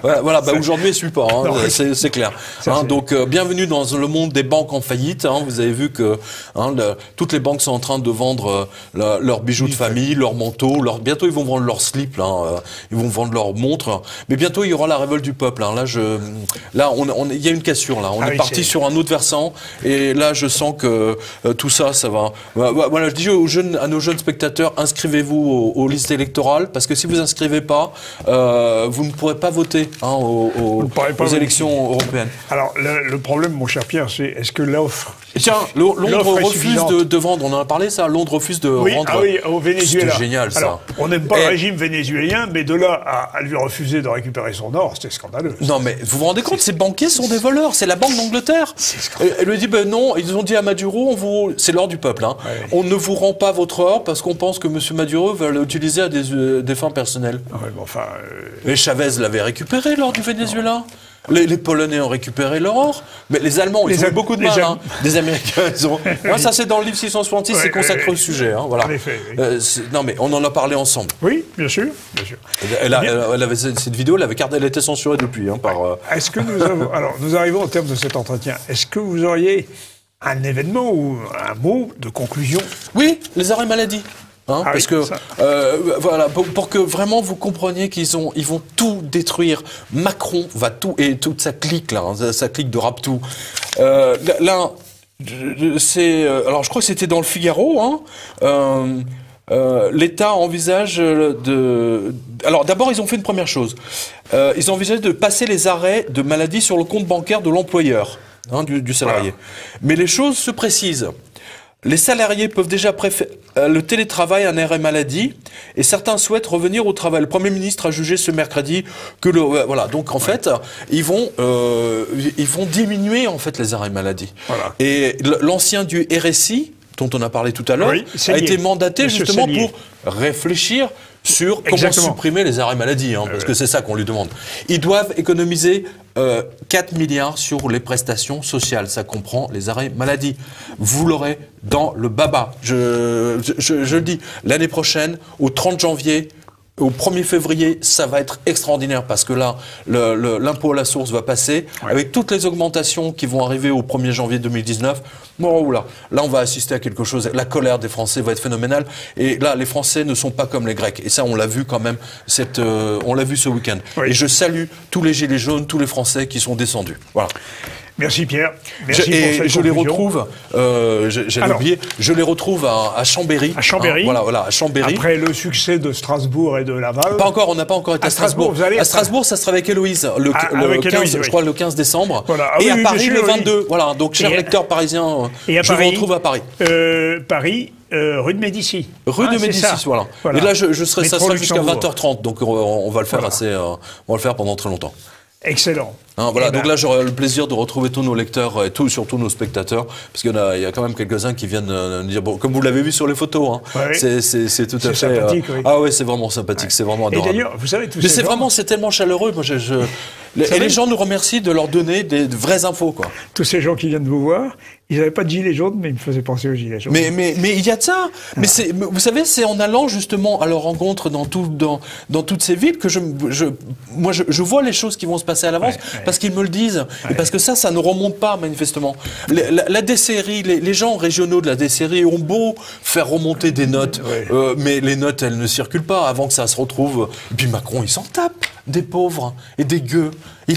Voilà, aujourd'hui, elle ne suit pas, hein, c'est clair. Hein, donc, bienvenue dans le monde des banques en faillite. Hein, vous avez vu que toutes les banques sont en train de vendre leurs bijoux de famille, leurs manteaux. Bientôt, ils vont vendre leurs slips, là, ils vont vendre leurs montres. Mais bientôt, il y aura la révolte du peuple. Hein. Là, il y a une cassure. Là. On est parti sur un autre versant. Et là, je sens que tout ça, ça va... Voilà, je dis à nos jeunes spectateurs, inscrivez-vous aux listes électorales, parce que si vous ne inscrivez pas, vous ne pourrez pas voter aux élections européennes. Alors, le problème, mon cher Pierre, c'est est-ce que l'offre... Tiens, Londres refuse de vendre, on en a parlé ça, Londres refuse de rendre... Ah oui, au Venezuela. C'est génial, ça. Alors, on n'aime pas le régime vénézuélien, mais de là à lui refuser de récupérer son or, c'était scandaleux. Non, mais vous vous rendez compte, ces banquiers sont des voleurs, c'est la Banque d'Angleterre. Elle lui dit, non, ils ont dit à Maduro, c'est l'or du peuple, hein. On ne vous rend pas votre or parce qu'on pense que M. Maduro va l'utiliser à des fins personnelles. Mais Chavez l'avait récupéré lors du Venezuela. Les Polonais ont récupéré leur or, mais les Allemands, ils ont eu beaucoup de mal. Hein. Des Américains, ils ont... ça, c'est dans le livre 666, c'est consacré au sujet. Hein, voilà. En effet, non, mais on en a parlé ensemble. Oui, bien sûr. Elle avait, cette vidéo, elle était censurée depuis. Hein, Est-ce que nous arrivons au terme de cet entretien. Est-ce que vous auriez un événement ou un mot de conclusion? Oui, les arrêts maladie. Hein, parce que voilà, pour que vraiment vous compreniez ils vont tout détruire. Macron va tout, et toute sa clique là, sa clique de Raptou. Alors je crois que c'était dans le Figaro. Hein, l'État envisage de... Alors d'abord ils ont fait une première chose. Ils envisagent de passer les arrêts de maladie sur le compte bancaire de l'employeur, hein, du salarié. Voilà. Mais les choses se précisent. Les salariés peuvent déjà préférer le télétravail à un arrêt maladie et certains souhaitent revenir au travail. Le Premier ministre a jugé ce mercredi que voilà. Donc en fait, ils vont diminuer en fait les arrêts maladie. Voilà. Et l'ancien du RSI, dont on a parlé tout à l'heure, a été mandaté justement pour réfléchir sur comment supprimer les arrêts maladie, parce que c'est ça qu'on lui demande. Ils doivent économiser 4 milliards sur les prestations sociales. Ça comprend les arrêts maladie. Vous l'aurez dans le baba. Je le dis, l'année prochaine, au 30 janvier, au 1er février, ça va être extraordinaire parce que là, l'impôt à la source va passer avec toutes les augmentations qui vont arriver au 1er janvier 2019. Bon, là, on va assister à quelque chose. La colère des Français va être phénoménale. Et là, les Français ne sont pas comme les Grecs. Et ça, on l'a vu quand même. On l'a vu ce week-end. Oui. Et je salue tous les gilets jaunes, tous les Français qui sont descendus. Voilà. Merci Pierre. Merci pour cette je les retrouve, j'allais oublier, je les retrouve à Chambéry. À Chambéry. Voilà, à Chambéry. Après le succès de Strasbourg et de Laval. Pas encore, on n'a pas encore été à Strasbourg. À Strasbourg, ça sera avec Héloïse, je crois le 15 décembre. Voilà. Et à Paris le 22. Voilà, donc chers lecteurs parisiens, je vous retrouve à Paris. Paris. Rue de Médicis. Rue de Médicis, voilà. Et là, ça sera jusqu'à 20h30, donc on va le faire on va le faire pendant très longtemps. Excellent. Voilà, donc là j'aurai le plaisir de retrouver tous nos lecteurs et surtout nos spectateurs, parce qu'il y a quand même quelques-uns qui viennent nous dire, bon, comme vous l'avez vu sur les photos, c'est tout à fait sympathique. Ah oui, c'est vraiment sympathique, c'est vraiment adorable. Et d'ailleurs, vous savez, mais c'est tellement chaleureux. Moi, les gens nous remercient de leur donner des vraies infos, quoi. Tous ces gens qui viennent vous voir, ils n'avaient pas de gilet jaune, mais ils me faisaient penser aux gilets jaunes. Mais il y a de ça. Mais vous savez, c'est en allant justement à leur rencontre dans toutes ces villes que je vois les choses qui vont se passer à l'avance, parce qu'ils me le disent. Et parce que ça ne remonte pas, manifestement. La DCRI, les gens régionaux de la DCRI ont beau faire remonter des notes, mais les notes, elles ne circulent pas avant que ça se retrouve. Et puis Macron, il s'en tape des pauvres et des gueux. Il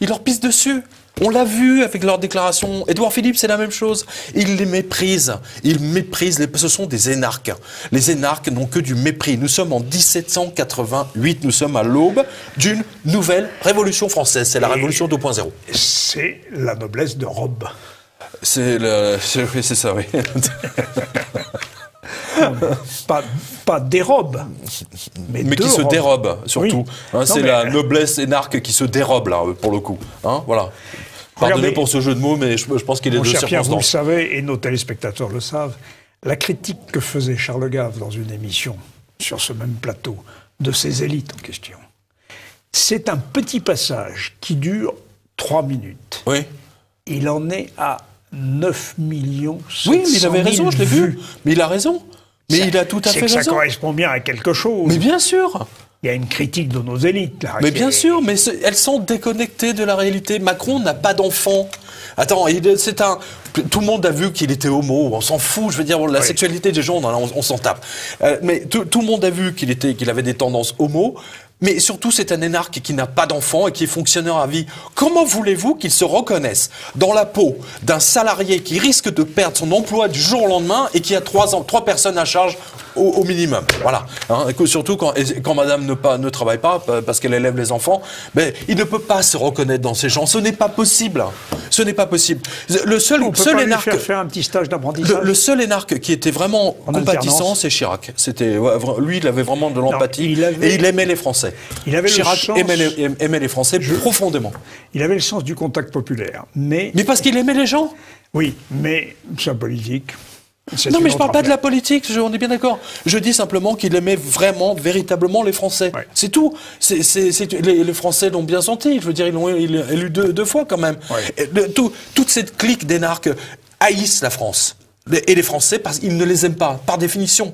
leur pisse dessus. On l'a vu avec leurs déclarations. Édouard Philippe, c'est la même chose. Il les méprise. Il méprise. Ce sont des énarques. Les énarques n'ont que du mépris. Nous sommes en 1788. Nous sommes à l'aube d'une nouvelle révolution française. C'est la révolution 2.0. C'est la noblesse de robe. C'est ça, oui. Pas des robes, mais qui se dérobent, surtout. Oui. C'est la noblesse énarque qui se dérobe, là, pour le coup. Voilà. Pardonnez pour ce jeu de mots, mais je pense qu'il est de circonstance. Pierre, vous le savez, et nos téléspectateurs le savent, la critique que faisait Charles Gave dans une émission, sur ce même plateau, de ces élites en question, c'est un petit passage qui dure 3 minutes. Oui. Il en est à 9 millions 700 000 Oui, mais il avait raison, je l'ai vu. Mais il a raison. Mais il a tout à fait raison. Ça correspond bien à quelque chose. Mais bien sûr. Il y a une critique de nos élites, là. Mais bien sûr, mais elles sont déconnectées de la réalité. Macron n'a pas d'enfant. Attends, tout le monde a vu qu'il était homo. On s'en fout. Je veux dire, la sexualité des gens, on s'en tape. Mais tout le monde a vu qu'il avait des tendances homo. Mais surtout, c'est un énarque qui n'a pas d'enfant et qui est fonctionnaire à vie. Comment voulez-vous qu'il se reconnaisse dans la peau d'un salarié qui risque de perdre son emploi du jour au lendemain et qui a 3 personnes à charge au minimum? Voilà. Surtout quand madame ne travaille pas parce qu'elle élève les enfants, il ne peut pas se reconnaître dans ces gens. Ce n'est pas possible. Ce n'est pas possible. Le seul énarque... faire un petit stage d'apprentissage. Le seul énarque qui était vraiment compatissant, c'est Chirac. Lui, il avait vraiment de l'empathie et il aimait les Français. Chirac aimait les Français profondément. Il avait le sens du contact populaire. Mais parce qu'il aimait les gens. Oui, mais sa politique... Non, mais je ne parle pas de la politique, on est bien d'accord. Je dis simplement qu'il aimait vraiment, véritablement les Français. Ouais. C'est tout. Les Français l'ont bien senti. Je veux dire, ils l'ont élu deux fois quand même. Ouais. Toute cette clique d'énarques haïssent la France. Et les Français, parce qu'ils ne les aiment pas, par définition.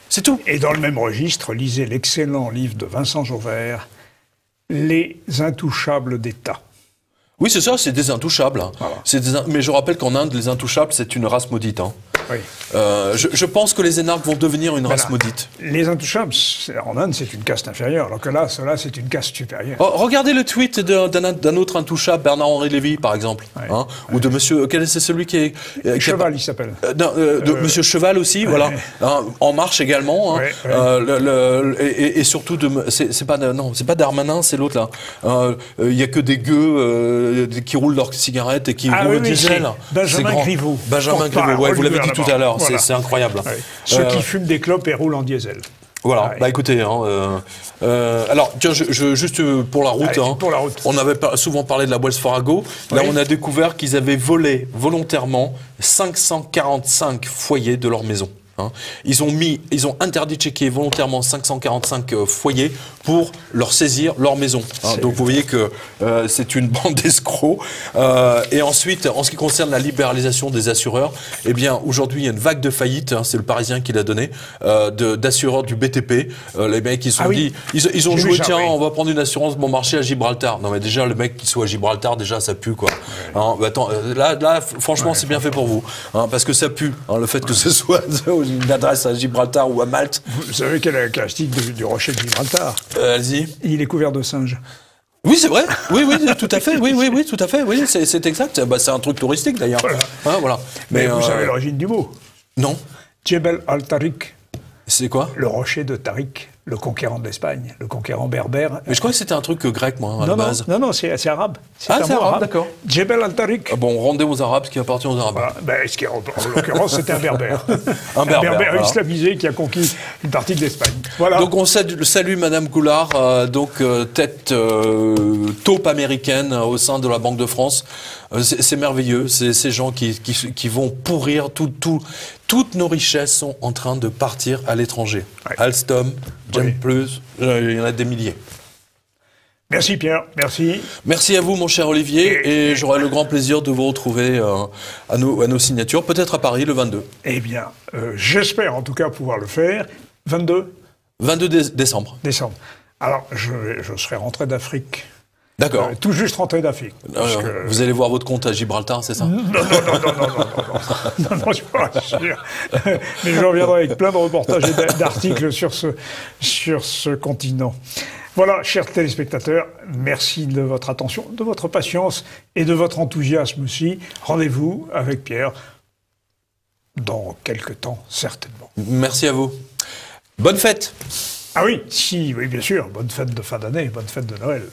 C'est tout. Et dans le même registre, lisez l'excellent livre de Vincent Jauvert, Les Intouchables d'État. Oui, c'est ça, c'est des intouchables. Voilà. Mais je rappelle qu'en Inde, les intouchables, c'est une race maudite. Oui. Je pense que les énarques vont devenir une race maudite. Les intouchables, en Inde, c'est une caste inférieure, alors que là, cela, c'est une caste supérieure. Regardez le tweet d'un autre intouchable, Bernard-Henri Lévy, par exemple. Ou de monsieur... C'est celui qui est... Cheval, il s'appelle. Monsieur Cheval aussi, voilà. En Marche également. Et surtout, c'est pas Darmanin, c'est l'autre, là. Il n'y a que des gueux qui roulent leurs cigarettes et qui roulent au diesel. Benjamin Griveaux. Benjamin Griveaux, vous l'avez dit tout à l'heure. Voilà. C'est incroyable. Ouais. Ceux qui fument des clopes et roulent en diesel. Voilà, bah écoutez, alors tiens, juste pour la route, allez, pour la route. On avait souvent parlé de la Wells Fargo. Là, on a découvert qu'ils avaient volé volontairement 545 foyers de leur maison. Ils ont interdit de checker volontairement 545 foyers pour leur saisir leur maison. Donc vous voyez que c'est une bande d'escrocs. Et ensuite, en ce qui concerne la libéralisation des assureurs, eh bien aujourd'hui il y a une vague de faillite. C'est le Parisien qui l'a donné, d'assureurs du BTP. Les mecs ils sont dit, ils ont joué tiens, on va prendre une assurance bon marché à Gibraltar. Non mais déjà le mec qui soit à Gibraltar, déjà ça pue quoi. Attends, là franchement c'est bien fait pour vous, parce que ça pue. Le fait que ce soit une adresse à Gibraltar ou à Malte. Vous savez quelle est la caractéristique du rocher de Gibraltar? Allez-y. Il est couvert de singes. Oui, c'est vrai. Oui, tout à fait. Oui, tout à fait. Oui, c'est exact. Bah, c'est un truc touristique d'ailleurs. Voilà. Mais vous savez l'origine du mot? Non. Jebel al-Tariq. C'est quoi? Le rocher de Tariq, le conquérant de l'Espagne, le conquérant berbère. Mais je crois que c'était un truc grec, moi, à la base. Non, c'est arabe. C'est arabe, d'accord. Jebel al-Tariq. Ah bon, rendez aux Arabes ce qui appartient aux Arabes. Voilà. En l'occurrence, c'était un berbère. un berbère islamisé qui a conquis une partie de l'Espagne. Voilà. Donc on salue Madame Goulard, tête taupe américaine au sein de la Banque de France. C'est merveilleux. C'est ces gens qui vont pourrir toutes nos richesses sont en train de partir à l'étranger. Ouais. Alstom, Gemplus, il y en a des milliers. Merci Pierre, merci. Merci à vous mon cher Olivier, et j'aurai le grand plaisir de vous retrouver à nos signatures, peut-être à Paris le 22. Eh bien, j'espère en tout cas pouvoir le faire. 22 décembre. Décembre. Alors, je serai rentré d'Afrique. D'accord. Tout juste rentré d'Afrique. Vous allez voir votre compte à Gibraltar, c'est ça? Non, je suis pas sûr. Mais je reviendrai avec plein de reportages et d'articles sur ce continent. Voilà, chers téléspectateurs, merci de votre attention, de votre patience et de votre enthousiasme aussi. Rendez-vous avec Pierre dans quelques temps, certainement. Merci à vous. Bonne fête! Ah oui, oui, bien sûr. Bonne fête de fin d'année, bonne fête de Noël.